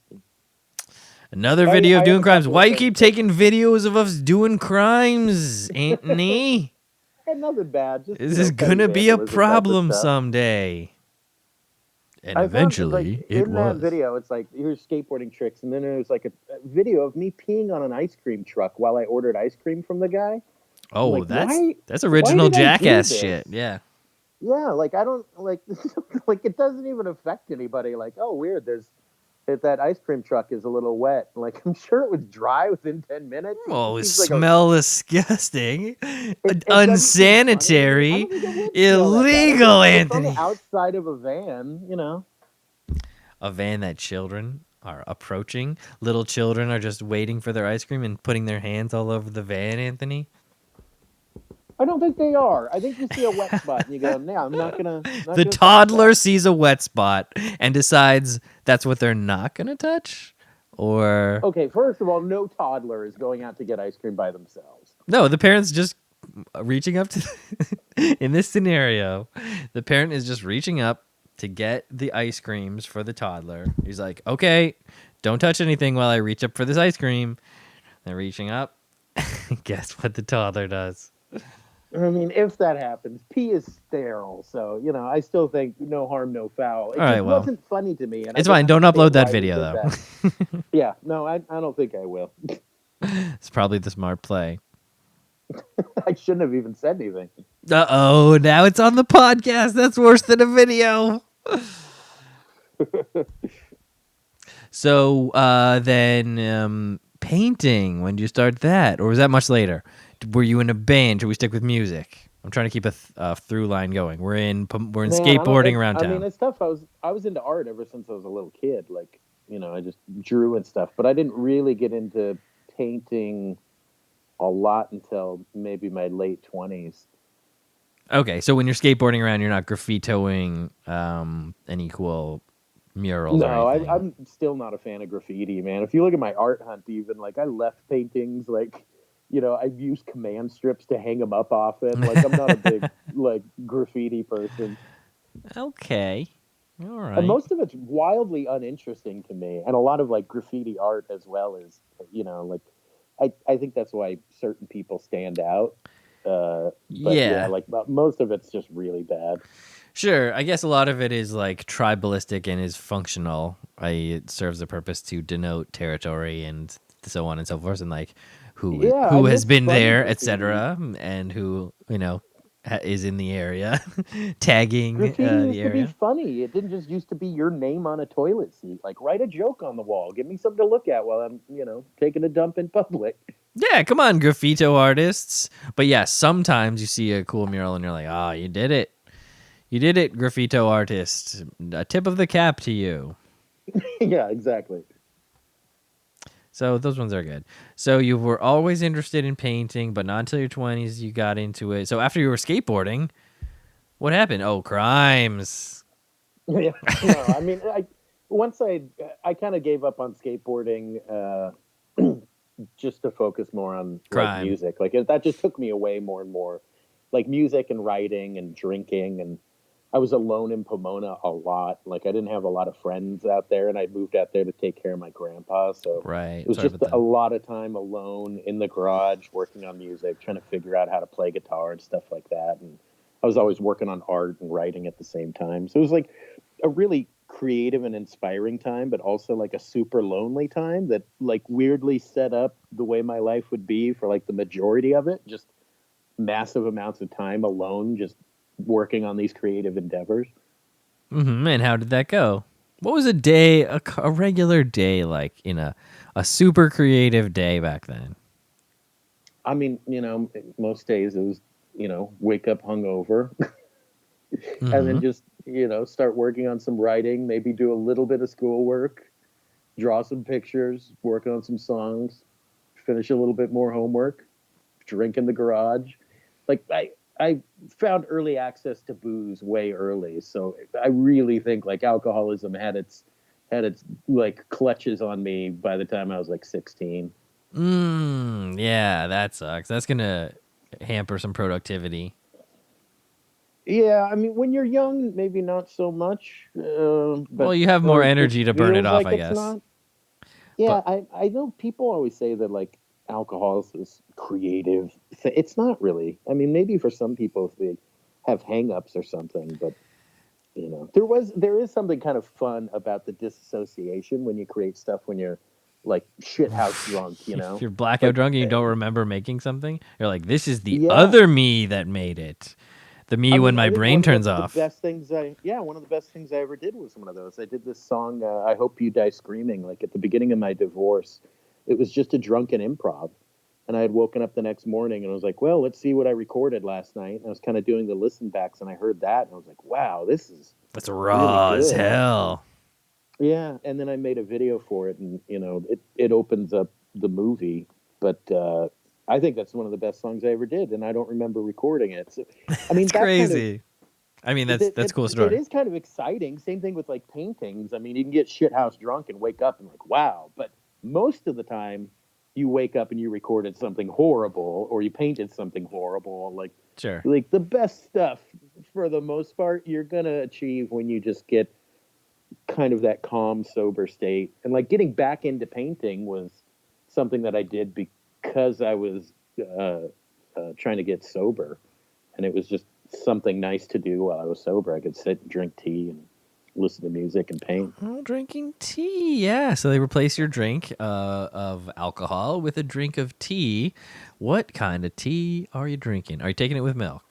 Another video of doing crimes. Why you keep taking videos of us doing crimes, Anthony? Nothing bad. Just, this is gonna be a problem someday. And eventually, in that video, it's like here's skateboarding tricks, and then there's like a video of me peeing on an ice cream truck while I ordered ice cream from the guy. Oh, like, that's original Jackass shit. Yeah. Yeah, like I don't like like it doesn't even affect anybody. Like, oh, weird. That ice cream truck is a little wet. Like, I'm sure it was dry within 10 minutes. Oh, it smells disgusting, unsanitary, illegal, Anthony. It's on the outside of a van, A van that children are approaching. Little children are just waiting for their ice cream and putting their hands all over the van, Anthony. I don't think they are. I think you see a wet spot and you go, "No, I'm not gonna." The toddler sees a wet spot and decides that's what they're not gonna touch, or okay. First of all, no toddler is going out to get ice cream by themselves. No, the parent's just reaching up to. In this scenario, the parent is just reaching up to get the ice creams for the toddler. He's like, "Okay, don't touch anything while I reach up for this ice cream." They're reaching up. Guess what the toddler does? I mean, if that happens, pee is sterile, so I still think no harm, no foul. It wasn't funny to me. And it's fine. Don't upload that video though. Yeah, no, I don't think I will. It's probably the smart play. I shouldn't have even said anything. Uh-oh, now it's on the podcast. That's worse than a video. So then painting, when did you start that? Or was that much later? Were you in a band? Should we stick with music? I'm trying to keep a through line going. We're in skateboarding around town. I mean, it's tough. I was into art ever since I was a little kid. Like, I just drew and stuff. But I didn't really get into painting a lot until maybe my late 20s. Okay, so when you're skateboarding around, you're not graffitoing any cool murals or anything. I'm still not a fan of graffiti, man. If you look at my art hunt, even, like, I left paintings, like... I've used command strips to hang them up often. Like, I'm not a big, like, graffiti person. Okay. All right. And most of it's wildly uninteresting to me. And a lot of, like, graffiti art as well is, like, I think that's why certain people stand out. But yeah, Yeah. like most of it's just really bad. Sure, I guess a lot of it is like tribalistic and is functional. It serves a purpose to denote territory and so on and so forth, and like Yeah, I who has miss been fun there, graffiti. etc., and who is in the area, tagging Graffiti the used to be area. funny. It didn't just used to be your name on a toilet seat. Like, write a joke on the wall. Give me something to look at while I'm, taking a dump in public. Yeah, come on, graffito artists. But yeah, sometimes you see a cool mural and you're like, ah, you did it. You did it, graffito artist. A tip of the cap to you. Yeah, exactly. So those ones are good. So you were always interested in painting, but not until your 20s you got into it. So after you were skateboarding, what happened? Oh, crimes. Yeah, no, I mean, I kind of gave up on skateboarding just to focus more on like Crime. music. Like that just took me away more and more, like music and writing and drinking. And I was alone in Pomona a lot. Like I didn't have a lot of friends out there, and I moved out there to take care of my grandpa. So Right. it was Sorry just about a that. lot of time alone in the garage working on music, trying to figure out how to play guitar and stuff like that. And I was always working on art and writing at the same time. So it was like a really creative and inspiring time, but also like a super lonely time that like weirdly set up the way my life would be for like the majority of it. Just massive amounts of time alone, just working on these creative endeavors. And how did that go? What was a day, a regular day like in a super creative day back then? I mean, most days it was, wake up hungover and Mm-hmm. then just, start working on some writing, maybe do a little bit of schoolwork, draw some pictures, work on some songs, finish a little bit more homework, drink in the garage. Like I found early access to booze way early, so I really think like alcoholism had its like clutches on me by the time I was like 16. Yeah, that sucks. That's gonna hamper some productivity. Yeah, I mean, when you're young, maybe not so much, Well, but you have more or it energy to burn it feels off, like I it's guess. not. Yeah, But I know people always say that like alcohol is this creative thing. It's not really. I mean, maybe for some people if they have hangups or something, but there is something kind of fun about the disassociation when you create stuff when you're like shit house drunk, if you're blackout like drunk and you don't remember making something, you're like, this is the yeah. other me that made it. The me I when mean, my I think brain one of the, turns the off. best things one of the best things I ever did was one of those. I did this song, I Hope You Die Screaming, like at the beginning of my divorce. It was just a drunken improv. And I had woken up the next morning and I was like, well, let's see what I recorded last night. And I was kind of doing the listen backs and I heard that and I was like, wow, this is That's really raw as good, actually. hell. Yeah. And then I made a video for it and, it opens up the movie. But I think that's one of the best songs I ever did. And I don't remember recording it. So, I That's mean, that kind of crazy. I mean, it, that's a it, cool it story. is kind of exciting. Same thing with like paintings. I mean, you can get shithouse drunk and wake up and like, wow. But most of the time, you wake up and you recorded something horrible or you painted something horrible. Sure. Like the best stuff for the most part, you're gonna achieve when you just get kind of that calm, sober state. And like getting back into painting was something that I did because I was trying to get sober, and it was just something nice to do while I was sober. I could sit and drink tea and listen to music and paint. Oh, drinking tea. Yeah. So they replace your drink of alcohol with a drink of tea. What kind of tea are you drinking? Are you taking it with milk?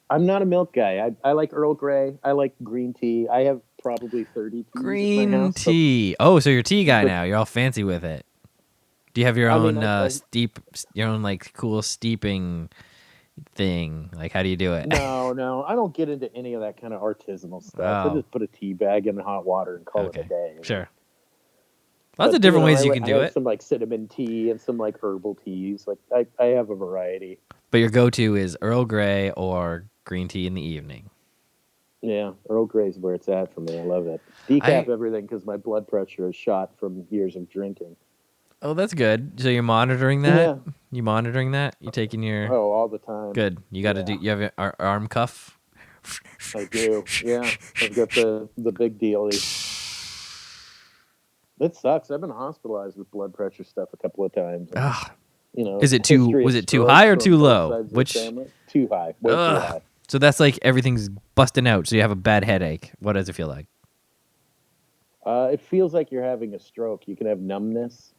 I'm not a milk guy. I like Earl Grey. I like green tea. I have probably 30 teas at my Green house, but tea. Oh, so you're a tea guy but now. You're all fancy with it. Do you have your I mean own your own like cool steeping thing? Like, how do you do it? no, I don't get into any of that kind of artisanal stuff. I Oh, just put a tea bag in hot water and call it a okay. day. Sure. Lots But of different ways you can I do have it. some like cinnamon tea and some like herbal teas. Like I have a variety. But your go-to is Earl Grey or green tea in the evening. Yeah, Earl Grey's where it's at for me. I love it. Decaf I everything because my blood pressure is shot from years of drinking. Oh, that's good. So you're monitoring that? Yeah. You monitoring that? You taking your Oh, all the time. good. You got to do Yeah, you have your arm cuff? I do. Yeah, I've got the big dealie. It sucks. I've been hospitalized with blood pressure stuff a couple of times. And, Ugh. you know, Is it too? history of Was it too high strokes or on too both low? sides of the Which? family. Too high. Way too Ugh. high. So that's like everything's busting out. So you have a bad headache. What does it feel like? It feels like you're having a stroke. You can have numbness.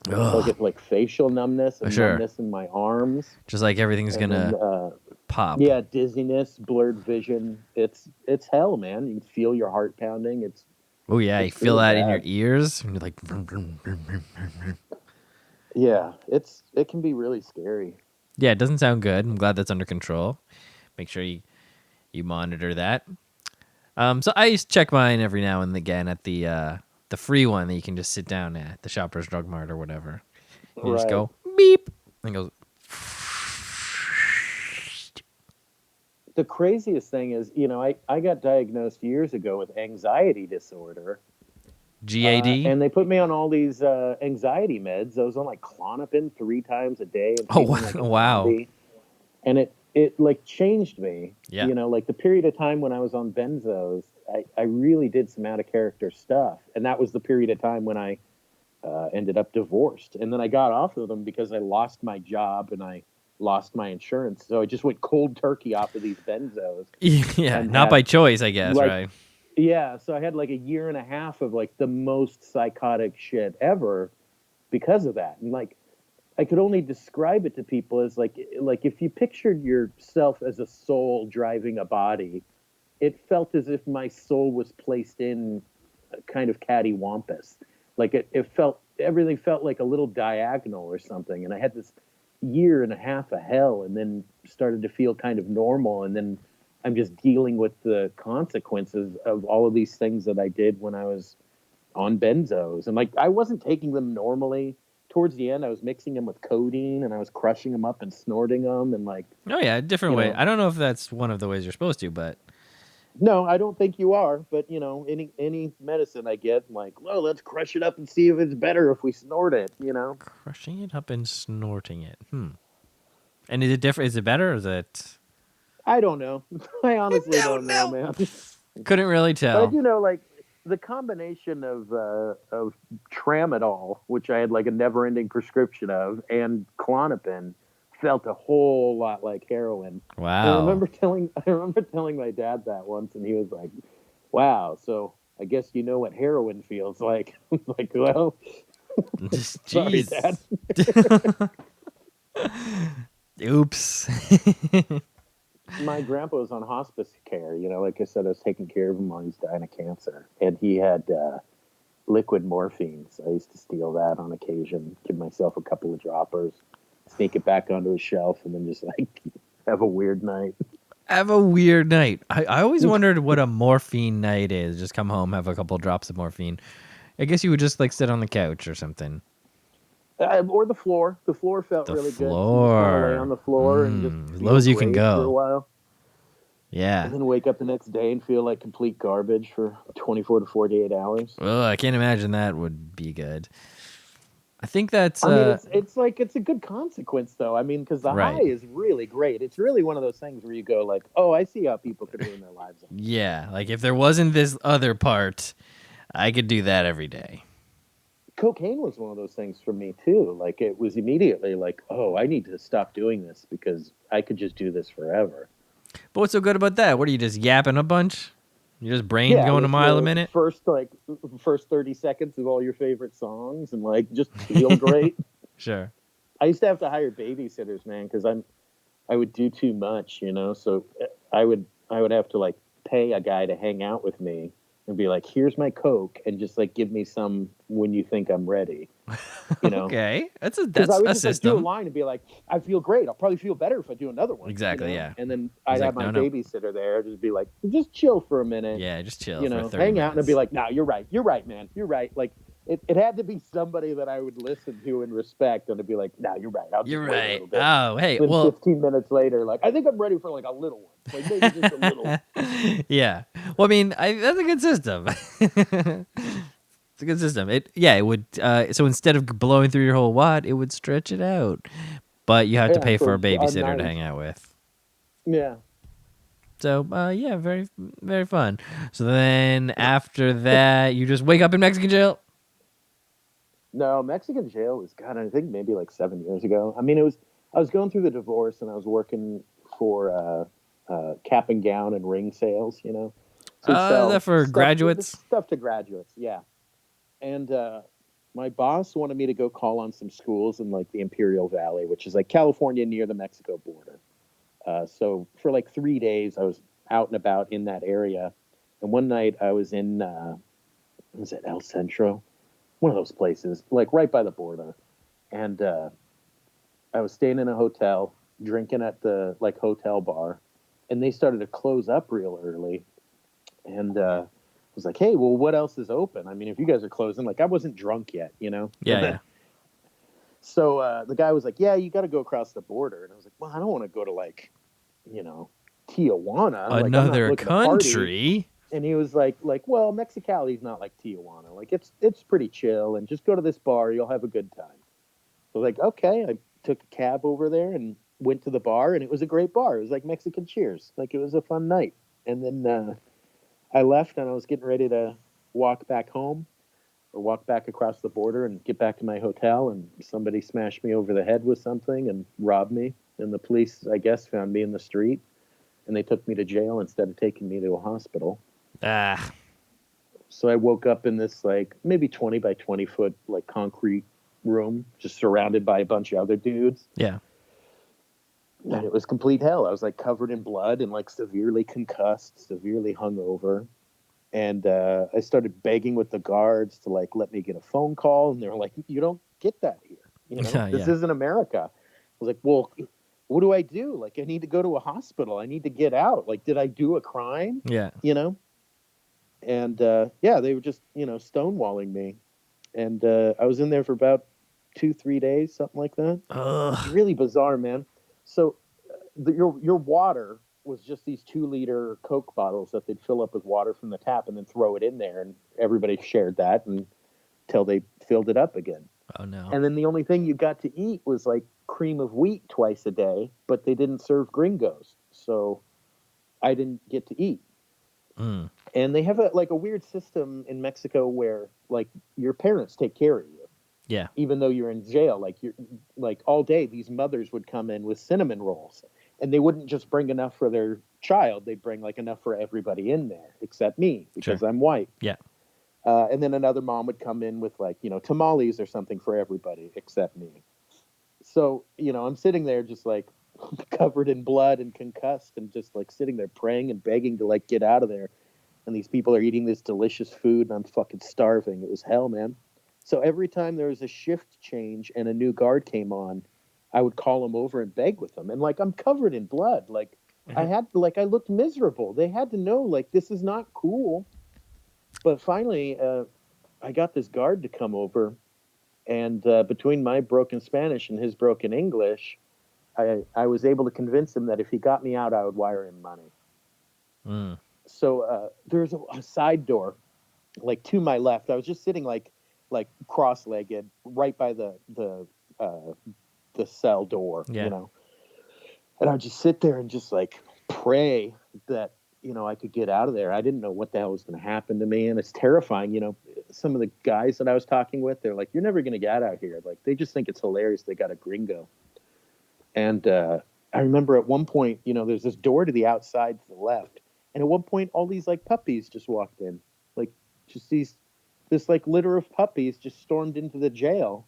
So I Ugh. get like facial numbness and Sure. numbness in my arms. Just like everything's And then, gonna pop. yeah, dizziness, blurred vision. It's hell, man. You can feel your heart pounding. Oh yeah, you It's feel really that in your bad. ears, and you're like, vroom, vroom, vroom, vroom, vroom, vroom. Yeah, it can be really scary. Yeah, it doesn't sound good. I'm glad that's under control. Make sure you monitor that. So I used to check mine every now and again at the free one that you can just sit down at the Shoppers Drug Mart or whatever. You just Right. go beep, and it goes The craziest thing is, I got diagnosed years ago with anxiety disorder. GAD. And they put me on all these anxiety meds. I was on like Clonopin 3 times a day and Oh feeling like a wow, zombie. And it like changed me. yeah, Like the period of time when I was on benzos, I really did some out of character stuff. And that was the period of time when I ended up divorced. And then I got off of them because I lost my job and I lost my insurance. So I just went cold turkey off of these benzos yeah. and Not by had choice, I guess, like right? yeah, so I had like a year and a half of like the most psychotic shit ever because of that. And like I could only describe it to people as like if you pictured yourself as a soul driving a body, it felt as if my soul was placed in a kind of cattywampus. Like it felt everything felt like a little diagonal or something. And I had this year and a half of hell and then started to feel kind of normal. And then I'm just dealing with the consequences of all of these things that I did when I was on benzos. And like I wasn't taking them normally. Towards the end, I was mixing them with codeine and I was crushing them up and snorting them. And like, Oh yeah, different you way. know, I don't know if that's one of the ways you're supposed to, but no, I don't think you are. But any medicine I get, I'm like, well, let's crush it up and see if it's better if we snort it. crushing it up and snorting it. And is it different? Is it better? Or is it? I don't know. I I honestly don't don't know, know. man. Couldn't really But I tell. do know, like, the combination of tramadol, which I had like a never-ending prescription of, and Klonopin, felt a whole lot like heroin. And Wow. I remember telling my dad that once, and he was like, "Wow, so I guess you know what heroin feels like." I'm like, well, sorry, Dad. Jeez. Oops. My grandpa was on hospice care. Like I said, I was taking care of him while he's dying of cancer, and he had liquid morphine. So I used to steal that on occasion, give myself a couple of droppers, sneak it back onto a shelf, and then just like have a weird night. Have a weird night. I always wondered what a morphine night is. Just come home, have a couple drops of morphine. I guess you would just like sit on the couch or something. Or the floor. The floor felt The really good. So just kind of lay on floor. the floor and just As low feel as you can great for a go. while. Yeah. And then wake up the next day and feel like complete garbage for 24 to 48 hours. Oh, I can't imagine that would be good. I think that's I mean, it's like it's a good consequence, though. I mean, because the high right. is really great. It's really one of those things where you go like, "Oh, I see how people could ruin their lives." Yeah, like if there wasn't this other part, I could do that every day. Cocaine was one of those things for me too. Like it was immediately like, "Oh, I need to stop doing this because I could just do this forever." But what's so good about that? What are you just yapping a bunch? Your just brain Yeah, going a with mile a the minute? first 30 seconds of all your favorite songs and like just feel great. Sure. I used to have to hire babysitters, man, because I would do too much. So I would have to like pay a guy to hang out with me and be like, "Here's my Coke," and just like give me some when you think I'm ready. You know, Okay, because I that's would a just like do a system. line and be like, "I feel great. I'll probably feel better if I do another one." Exactly. Yeah. And then He's I'd have like, my no, no. babysitter there, just be like, "Just chill for a minute." Yeah, just chill for 30 Hang out, and I'd be minutes. like, "No, you're right, man, you're right." Like it had to be somebody that I would listen to and respect, and I'd be like, "No, you're right. I'll just You're wait a right. little bit." Oh, hey, Then well, 15 minutes later, like I think I'm ready for like a little one, like maybe just a little one. yeah. Well, I mean, that's a good system. It's a good system. It would. So instead of blowing through your whole wad, it would stretch it out. But you have to Yeah, pay for for a a babysitter to night. hang out with. Yeah. So, yeah, very, very fun. So then after that, you just wake up in Mexican jail. No, Mexican jail was, God, I think maybe like 7 years ago. I mean, I was going through the divorce and I was working for cap and gown and ring sales, you know. So we'd Is that sell for graduates? stuff to graduates, yeah. And my boss wanted me to go call on some schools in like the Imperial Valley, which is like California near the Mexico border. So for like 3 days, I was out and about in that area. And one night I was in, was it El Centro? One of those places, like right by the border. And I was staying in a hotel, drinking at the like hotel bar, and they started to close up real early. And I was like, hey, well, what else is open? I mean, if you guys are closing, like I wasn't drunk yet, you know? Yeah, yeah. So the guy was like, yeah, you got to go across the border. And I was like, well, I don't want to go to like, you know, Tijuana. Like I'm not Another looking to party. country? And he was like, well, Mexicali's not like Tijuana. Like it's pretty chill, and just go to this bar, you'll have a good time. So like, okay, I took a cab over there and went to the bar, and it was a great bar. It was like Mexican Cheers. Like it was a fun night. And then I left, and I was getting ready to walk back home or walk back across the border and get back to my hotel, and somebody smashed me over the head with something and robbed me. And the police, I guess, found me in the street, and they took me to jail instead of taking me to a hospital. Ah. So I woke up in this like maybe 20 by 20 foot like concrete room, just surrounded by a bunch of other dudes. Yeah. And it was complete hell. I was like covered in blood and like severely concussed, severely hungover. And I started begging with the guards to like let me get a phone call. And they were like, you don't get that here. You know, this isn't America. I was like, well, what do I do? Like, I need to go to a hospital. I need to get out. Like, did I do a crime? Yeah. You know? And yeah, they were just, you know, stonewalling me. And I was in there for about 2-3 days, something like that. Ugh. Really bizarre, man. So your water was just these 2-liter Coke bottles that they'd fill up with water from the tap and then throw it in there, and everybody shared that until they filled it up again. Oh no. And then the only thing you got to eat was like cream of wheat twice a day, but they didn't serve gringos, so I didn't get to eat. Mm. And they have a weird system in Mexico where like your parents take care of you. Yeah. Even though you're in jail, like you're like all day, these mothers would come in with cinnamon rolls, and they wouldn't just bring enough for their child. They'd bring like enough for everybody in there except me because I'm white. Yeah. And then another mom would come in with like, you know, tamales or something for everybody except me. So, you know, I'm sitting there just like covered in blood and concussed and just like sitting there praying and begging to like get out of there. And these people are eating this delicious food and I'm fucking starving. It was hell, man. So every time there was a shift change and a new guard came on, I would call them over and beg with them. And like, I'm covered in blood. Like I looked miserable. They had to know like, this is not cool. But finally, I got this guard to come over, and between my broken Spanish and his broken English, I was able to convince him that if he got me out, I would wire him money. Mm. So there's a side door, like to my left. I was just sitting like cross-legged, right by the cell door, you know. And I'd just sit there and just like pray that, you know, I could get out of there. I didn't know what the hell was going to happen to me. And it's terrifying. You know, some of the guys that I was talking with, they're like, you're never going to get out here. Like, they just think it's hilarious. They got a gringo. And I remember at one point, you know, there's this door to the outside to the left. And at one point, all these like puppies just walked in, like just this like litter of puppies just stormed into the jail.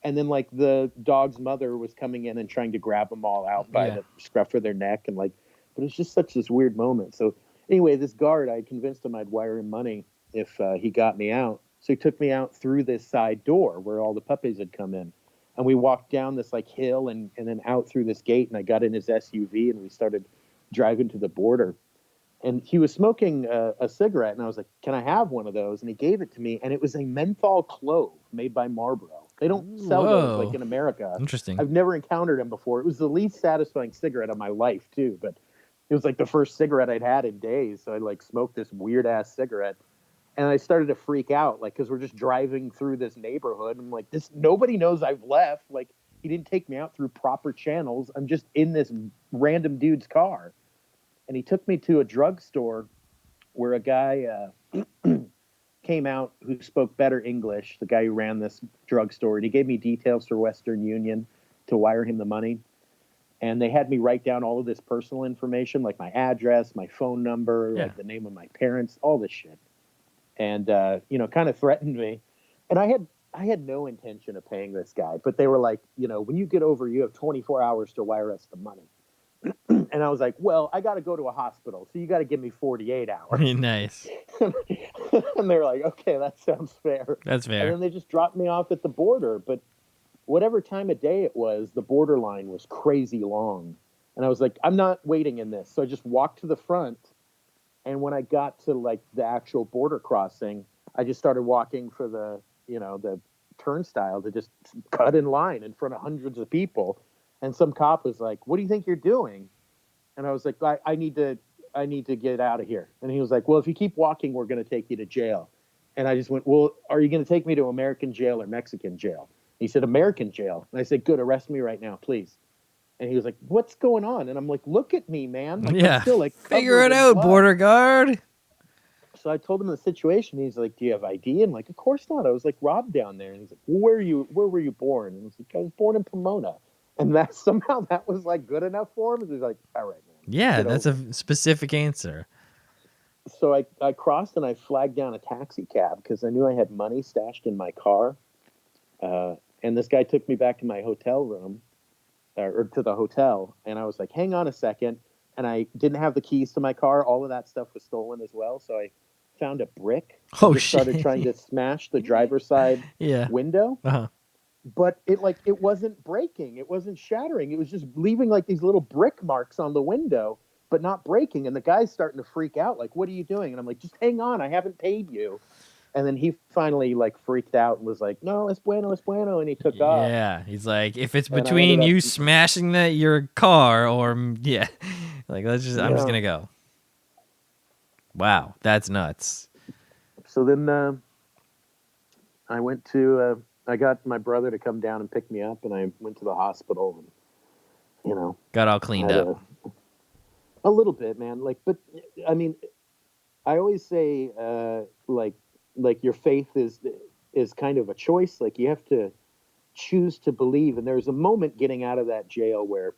And then like the dog's mother was coming in and trying to grab them all out by the scruff of their neck. And like, but it's just such this weird moment. So anyway, this guard, I convinced him I'd wire him money if he got me out. So he took me out through this side door where all the puppies had come in. And we walked down this like hill and then out through this gate. And I got in his SUV and we started driving to the border. And he was smoking a cigarette. And I was like, can I have one of those? And he gave it to me. And it was a menthol clove made by Marlboro. They don't sell those like in America. Interesting. I've never encountered them before. It was the least satisfying cigarette of my life too. But it was like the first cigarette I'd had in days. So I like smoked this weird ass cigarette. And I started to freak out, like, because we're just driving through this neighborhood. I'm like, nobody knows I've left. Like, he didn't take me out through proper channels. I'm just in this random dude's car. And he took me to a drugstore where a guy came came out who spoke better English, the guy who ran this drugstore, and he gave me details for Western Union to wire him the money. And they had me write down all of this personal information, like my address, my phone number, like the name of my parents, all this shit. And, kind of threatened me. And I had no intention of paying this guy, but they were like, when you get over, you have 24 hours to wire us the money. And I was like, well, I got to go to a hospital, so you got to give me 48 hours. Nice. And they're like, okay, that sounds fair. That's fair. And then they just dropped me off at the border. But whatever time of day it was, the border line was crazy long. And I was like, I'm not waiting in this. So I just walked to the front. And when I got to like the actual border crossing, I just started walking for the turnstile to just cut in line in front of hundreds of people. And some cop was like, what do you think you're doing? And I was like, I need to get out of here. And he was like, well, if you keep walking, we're going to take you to jail. And I just went, well, are you going to take me to American jail or Mexican jail? He said, American jail. And I said, good, arrest me right now, please. And he was like, what's going on? And I'm like, look at me, man. Like, I'm still, like, figure it out, border guard. So I told him the situation. He's like, do you have ID? I'm like, of course not. I was like robbed down there. And he's like, well, where were you born? And I was like, I was born in Pomona. And that was like good enough for him. He's like, all right, man. Yeah, that's a specific answer. So I crossed and I flagged down a taxi cab because I knew I had money stashed in my car. And this guy took me back to my hotel room, or to the hotel. And I was like, hang on a second. And I didn't have the keys to my car. All of that stuff was stolen as well. So I found a brick. Oh, shit. Started trying to smash the driver's side window. Uh-huh. But it wasn't breaking. It wasn't shattering. It was just leaving like these little brick marks on the window, but not breaking. And the guy's starting to freak out. Like, what are you doing? And I'm like, just hang on. I haven't paid you. And then he finally like freaked out and was like, no, es bueno. And he took off. Yeah. He's like, if it's between you smashing your car or, like, I'm just going to go. Wow. That's nuts. So then I went to, I got my brother to come down and pick me up, and I went to the hospital and, got all cleaned up. A little bit, man. Like, but I mean, I always say, like your faith is kind of a choice. Like you have to choose to believe. And there's a moment getting out of that jail where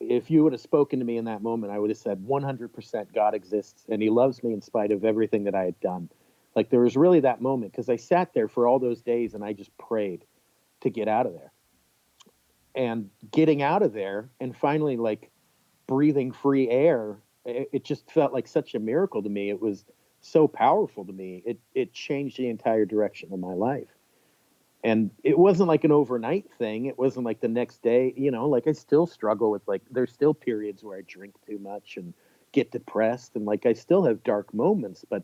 if you would have spoken to me in that moment, I would have said 100% God exists and he loves me in spite of everything that I had done. Like there was really that moment because I sat there for all those days and I just prayed to get out of there. And getting out of there and finally like breathing free air, it just felt like such a miracle to me. It was so powerful to me. It changed the entire direction of my life. And it wasn't like an overnight thing. It wasn't like the next day, like I still struggle with like, there's still periods where I drink too much and get depressed. And like, I still have dark moments, but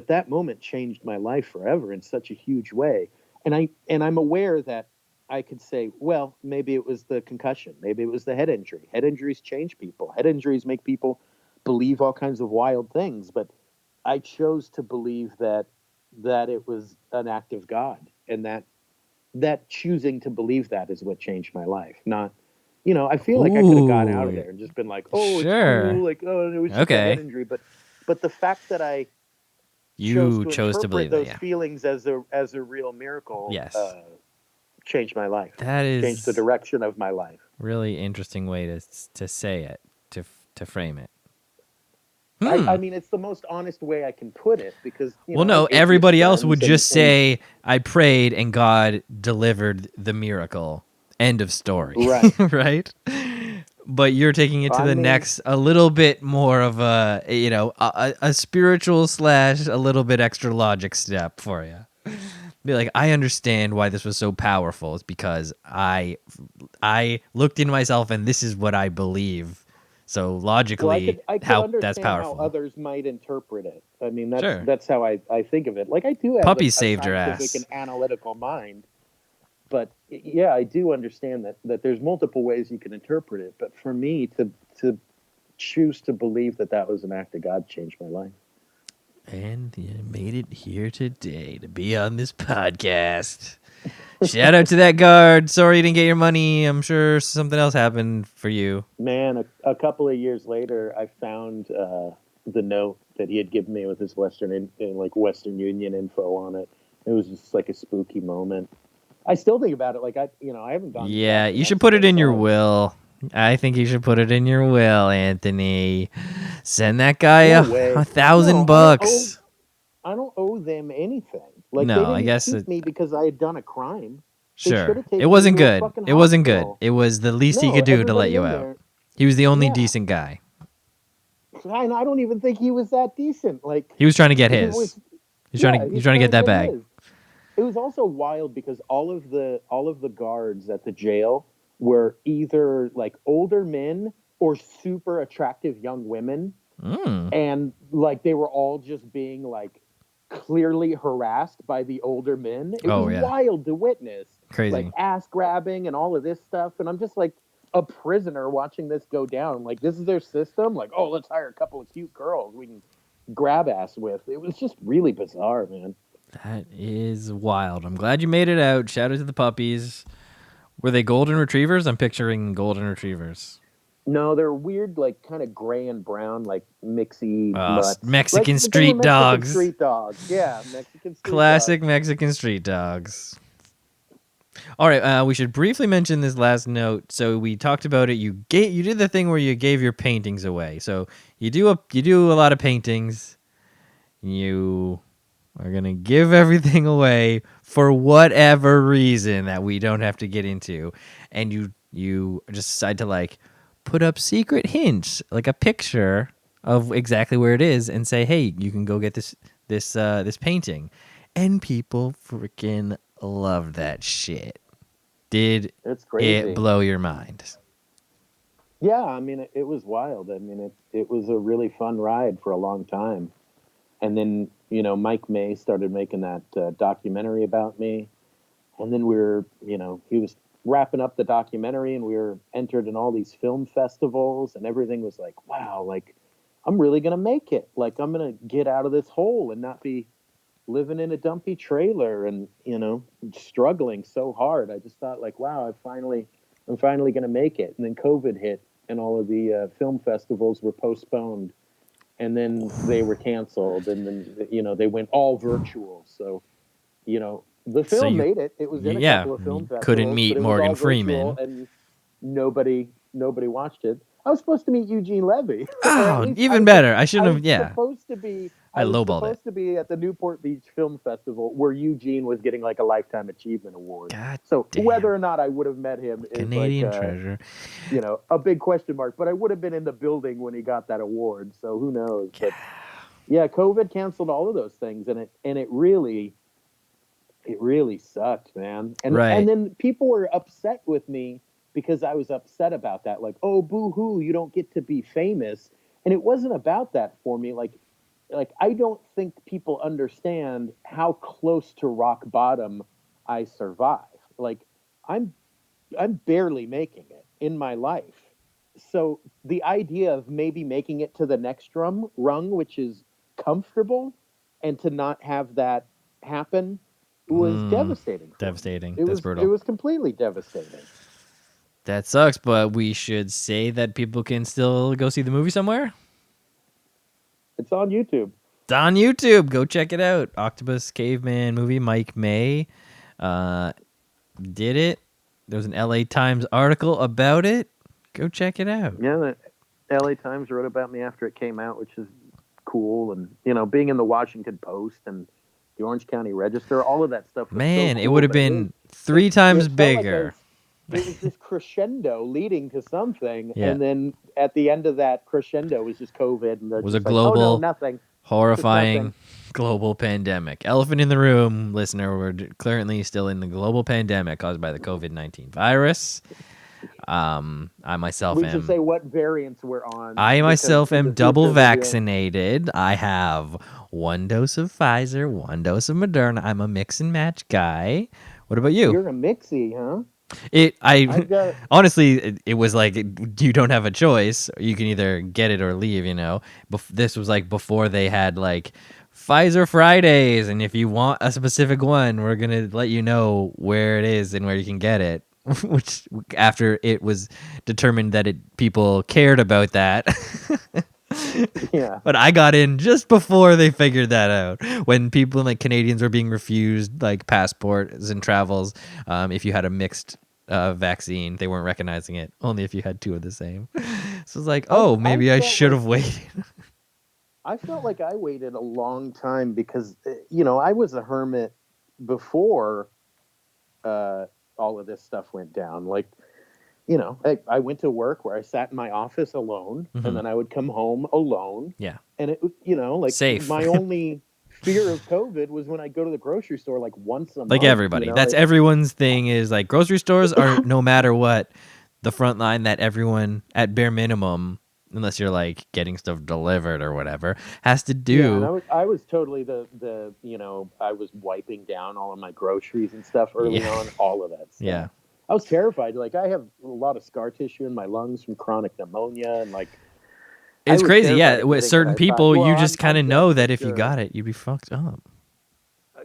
that moment changed my life forever in such a huge way. And I'm aware that I could say, well, maybe it was the concussion. Maybe it was the head injury. Head injuries change people. Head injuries make people believe all kinds of wild things. But I chose to believe that it was an act of God, and that choosing to believe that is what changed my life. Not, I feel like I could have got out of there and just been like, oh, sure. It's cool. Like, oh, it was just a head injury. But the fact that I chose to believe those feelings as a real miracle, changed my life. That is changed the direction of my life. Really interesting way to say it, to frame it. I mean, it's the most honest way I can put it because, everybody else would just say, I prayed and God delivered the miracle. End of story. Right. Right? But you're taking it to the next, a little bit more of a spiritual / a little bit extra logic step for you. Be like, I understand why this was so powerful. It's because I looked in myself and this is what I believe. So logically, I could how understand that's powerful. how others might interpret it. I mean, that's how I think of it. Like I do have Puppy a saved your scientific ass. and analytical mind, but yeah, I do understand that there's multiple ways you can interpret it. But for me to choose to believe that was an act of God changed my life. And you made it here today to be on this podcast. Shout out to that guard. Sorry you didn't get your money. I'm sure something else happened for you. Man, a couple of years later, I found the note that he had given me with his Western Union info on it. It was just like a spooky moment. I still think about it. Like I haven't gone. Yeah, Back to you should put Mexico it in your since. will. I think you should put it in your will, Anthony. Send that guy No a way. thousand No, bucks. I don't owe them anything. Like they No, I didn't guess keep me because I had done a crime. They should sure. have It taken me wasn't to a good. fucking It wasn't good. hospital. It was the least he No, could do to let everybody you in out. there. He was the only Yeah, decent guy. and I don't even think he was that decent. Like He was trying to get he his. was. Yeah, He's he's trying to trying get to that get bag. his. It was also wild because all of the guards at the jail were either like older men or super attractive young women, Mm. and like they were all just being like clearly harassed by the older men. It was Oh yeah, wild to witness, like crazy. ass grabbing and all of this stuff. And I'm just like a prisoner watching this go down. Like this is their system. Like, oh, let's hire a couple of cute girls we can grab ass with. It was just really bizarre, man. That is wild. I'm glad you made it out. Shout out to the puppies. Were they golden retrievers? I'm picturing golden retrievers. No, they're weird, like kind of gray and brown, like mixy mutts. Like Mexican they were street Mexican dogs. street dogs. Yeah, Mexican street Classic dogs. Mexican street dogs. All right, we should briefly mention this last note. So we talked about it. You did the thing where you gave your paintings away. So you do a lot of paintings. You are gonna give everything away for whatever reason that we don't have to get into, and you just decide to like put up secret hints, like a picture of exactly where it is, and say, "Hey, you can go get this painting," and people freaking love that shit. Did It's it crazy. blow your mind? Yeah, I mean, it was wild. I mean, it was a really fun ride for a long time. And then, Mike May started making that documentary about me. And then he was wrapping up the documentary and we were entered in all these film festivals and everything was like, wow, like, I'm really going to make it. Like, I'm going to get out of this hole and not be living in a dumpy trailer and, struggling so hard. I just thought like, wow, I'm finally going to make it. And then COVID hit and all of the film festivals were postponed and then they were canceled and then, they went all virtual. So, the So film made it. It was in a yeah, couple of film you couldn't festivals, meet but it was Morgan all virtual Freeman. and nobody watched it. I was supposed to meet Eugene Levy, or at Oh, least even better. I shouldn't have. Yeah, I I was lowballed it. supposed to be at the Newport Beach Film Festival where Eugene was getting like a Lifetime Achievement Award. God So damn. whether or not I would have met him is like, Canadian treasure. a big question mark. But I would have been in the building when he got that award. So who knows? But yeah, COVID canceled all of those things, and it really sucked, man. And Right. then people were upset with me because I was upset about that. Like, oh, boo hoo, you don't get to be famous. And it wasn't about that for me. Like I don't think people understand how close to rock bottom I survive. Like I'm I'm barely making it in my life. So the idea of maybe making it to the next rung, which is comfortable, and to not have that happen was devastating for me. Devastating. It That's was it brutal. was completely devastating. That sucks, but we should say that people can still go see the movie somewhere. It's on YouTube. It's on YouTube. Go check it out. Octopus Caveman movie. Mike May did it. There was an LA Times article about it. Go check it out. Yeah, the LA Times wrote about me after it came out, which is cool. And being in the Washington Post and the Orange County Register, all of that stuff was Man, so it cool, would have but been three times it felt like bigger. it was this crescendo leading to something, Yeah. and then at the end of that crescendo was just COVID, and they're Was just a like, oh no, global, nothing, horrifying nothing. global pandemic. Elephant in the room, listener. We're currently still in the global pandemic caused by the COVID-19 virus. I myself We am. should say what variants we're on. I because myself in am the double future, maybe vaccinated. I have 1 dose of Pfizer, 1 dose of Moderna. I'm a mix and match guy. What about you? you're a mixie, huh? I got honestly, it was like you don't have a choice. You can either get it or leave. This was like before they had like Pfizer Fridays, and if you want a specific one, we're gonna let you know where it is and where you can get it. Which after it was determined that people cared about that. Yeah. But I got in just before they figured that out. When people like Canadians were being refused like passports and travels, if you had a mixed vaccine, they weren't recognizing it. Only if you had two of the same. So it's like, oh, maybe I should have waited. I felt like I waited a long time because, I was a hermit before all of this stuff went down. Like, I went to work where I sat in my office alone, and then I would come home alone. Yeah. And it, like Safe. my only fear of COVID was when I go to the grocery store like once a month. Like everybody. That's everyone's thing is like grocery stores are no matter what the front line that everyone at bare minimum, unless you're like getting stuff delivered or whatever, has to do. Yeah, and I was totally the I was wiping down all of my groceries and stuff early on, all of that stuff. Yeah. I was terrified. Like I have a lot of scar tissue in my lungs from chronic pneumonia, and like it's crazy. Yeah, with certain people, you just kind of know that if you got it, you'd be fucked up.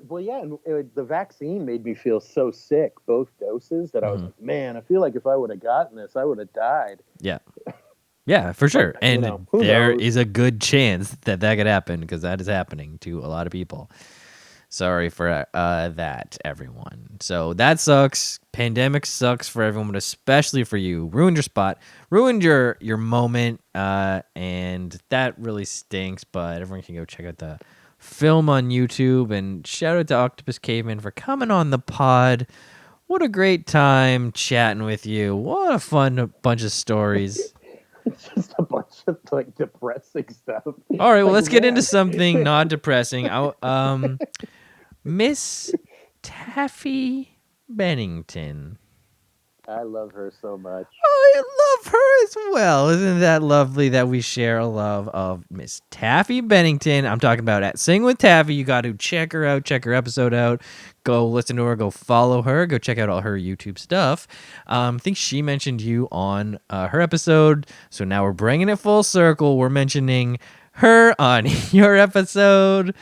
Well, yeah, and the vaccine made me feel so sick, both doses, that I was like, man, I feel like if I would have gotten this, I would have died. Yeah. Yeah, for sure. But, and there is a good chance that could happen because that is happening to a lot of people. Sorry for that, everyone. So that sucks. Pandemic sucks for everyone, but especially for you. Ruined your spot. Ruined your moment. And that really stinks, but everyone can go check out the film on YouTube. And shout out to Octopus Caveman for coming on the pod. What a great time chatting with you. What a fun bunch of stories. It's just a bunch of like depressing stuff. All right, well, let's get into something not depressing. Miss Taffy Bennington. I love her so much. I love her as well. Isn't that lovely that we share a love of Miss Taffy Bennington? I'm talking about at Sing with Taffy. You got to check her out, check her episode out. Go listen to her, go follow her, go check out all her YouTube stuff. I think she mentioned you on her episode. So now we're bringing it full circle. We're mentioning her on your episode.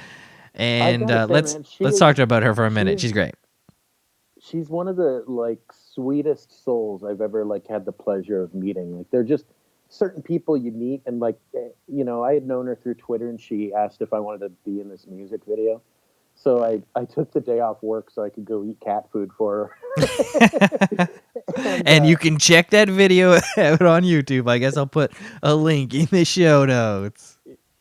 And let's talk to her about her for a minute. She's great. She's one of the like sweetest souls I've ever like had the pleasure of meeting. Like they're just certain people you meet, and like I had known her through Twitter, and she asked if I wanted to be in this music video. So I took the day off work so I could go eat cat food for her. and you can check that video out on YouTube. I guess I'll put a link in the show notes.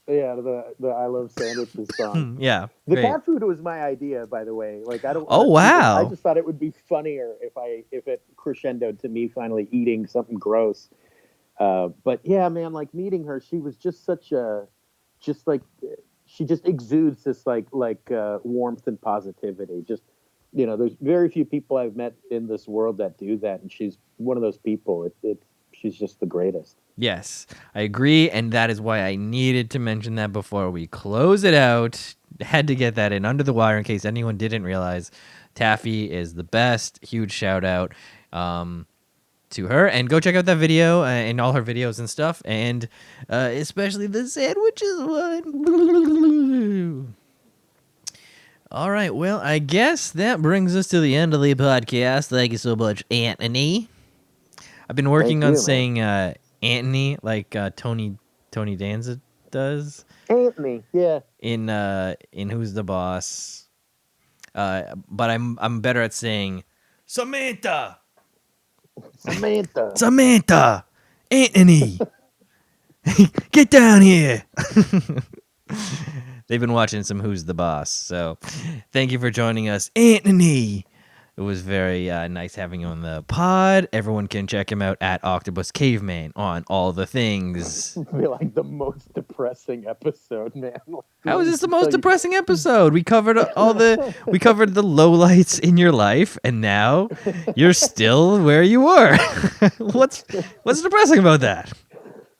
Yeah, the I Love Sandwiches song. Yeah, the cat food was my idea, by the way. Like I don't. Oh wow! I just thought it would be funnier if it crescendoed to me finally eating something gross. But yeah, man, like meeting her, she was just she just exudes this like warmth and positivity. Just there's very few people I've met in this world that do that, and she's one of those people. She's just the greatest. Yes, I agree, and that is why I needed to mention that before we close it out. Had to get that in under the wire in case anyone didn't realize. Taffy is the best. Huge shout out to her, and go check out that video and all her videos and stuff, and especially the sandwiches one. All right, well, I guess that brings us to the end of the podcast. Thank you so much, Anthony. I've been working on saying Anthony like Tony Danza does. Anthony, yeah. In Who's the Boss? But I'm better at saying Samantha, Anthony, get down here. They've been watching some Who's the Boss, so thank you for joining us, Anthony. It was very nice having you on the pod. Everyone can check him out at Octopus Caveman on all the things. I feel like the most depressing episode, man. How is this the most depressing episode? We covered the lowlights in your life, and now you're still where you were. What's depressing about that?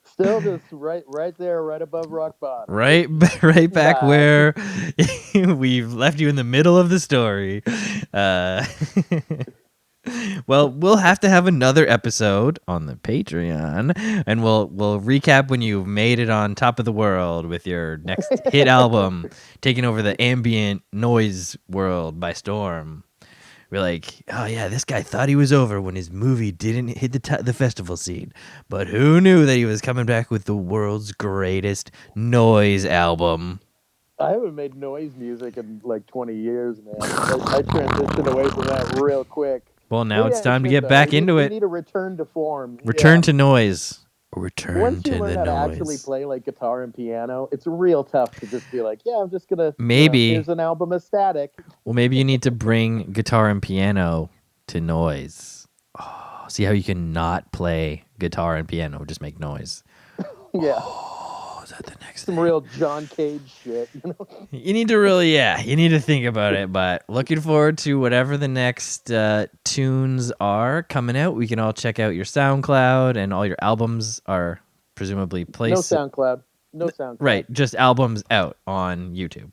Still just right there, right above rock bottom. Right back where we've left you in the middle of the story. Well, we'll have to have another episode on the Patreon, and we'll recap when you've made it on top of the world with your next hit album, taking over the ambient noise world by storm. We're like, oh yeah, this guy thought he was over when his movie didn't hit the festival scene, but who knew that he was coming back with the world's greatest noise album? I haven't made noise music in like 20 years, man. I transitioned away from that real quick. Well, now it's time to get back into it. We need a return to form. Return to noise. Once you learn how to actually play like guitar and piano, it's real tough to just be like, yeah, I'm just gonna here's an album of Static. Well, maybe you need to bring guitar and piano to noise. Oh, see how you can not play guitar and piano, just make noise. Yeah. Oh, is that the next Some thing? real John Cage shit, you know? You need to really, you need to think about it. But looking forward to whatever the next tunes are coming out. We can all check out your SoundCloud, and all your albums are presumably placed. No SoundCloud. Right, just albums out on YouTube.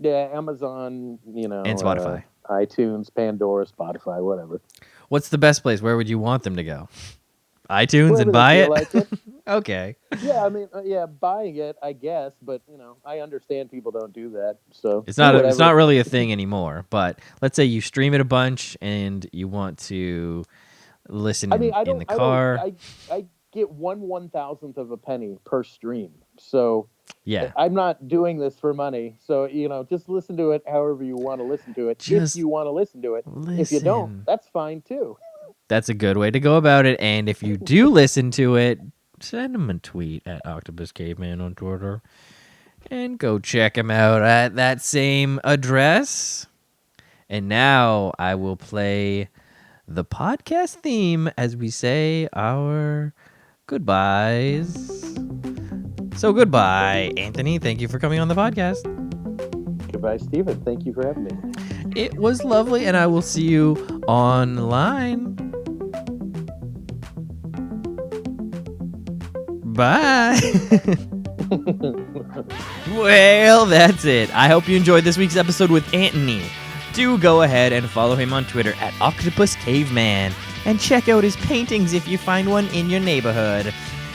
Yeah, Amazon, and Spotify, iTunes, Pandora, Spotify, whatever. What's the best place? Where would you want them to go? iTunes and buy it? Like it. Okay. Yeah, I mean, buying it, I guess, but I understand people don't do that. So it's not really a thing anymore. But let's say you stream it a bunch and you want to listen in the car. I get 1/1000th of a penny per stream. So yeah, I'm not doing this for money. So just listen to it however you want to listen to it. If you want to listen to it, if you don't, that's fine too. That's a good way to go about it. And if you do listen to it, send him a tweet at Octopus Caveman on Twitter. And go check him out at that same address. And now I will play the podcast theme as we say our goodbyes. So goodbye, Anthony. Thank you for coming on the podcast. Goodbye, Steven. Thank you for having me. It was lovely, and I will see you online. Bye. Well, that's it. I hope you enjoyed this week's episode with Anthony. Do go ahead and follow him on Twitter at Octopus Caveman, and check out his paintings if you find one in your neighborhood.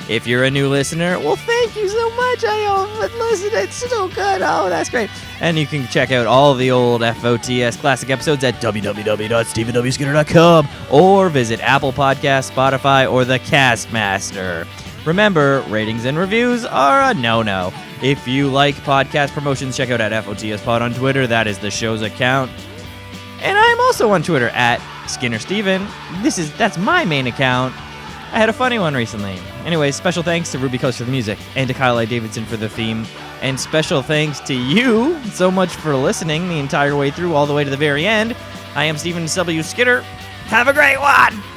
If you're a new listener, well, thank you so much. It's so good. Oh, that's great. And you can check out all the old FOTS classic episodes at www.stevenswskinner.com or visit Apple Podcasts, Spotify, or the Castmaster. Remember, ratings and reviews are a no-no. If you like podcast promotions, check out at FOTS Pod on Twitter. That is the show's account. And I'm also on Twitter at Skinner Steven. That's my main account. I had a funny one recently. Anyways, special thanks to Ruby Coast for the music and to Kyle A. Davidson for the theme. And special thanks to you so much for listening the entire way through, all the way to the very end. I am Steven W. Skinner. Have a great one!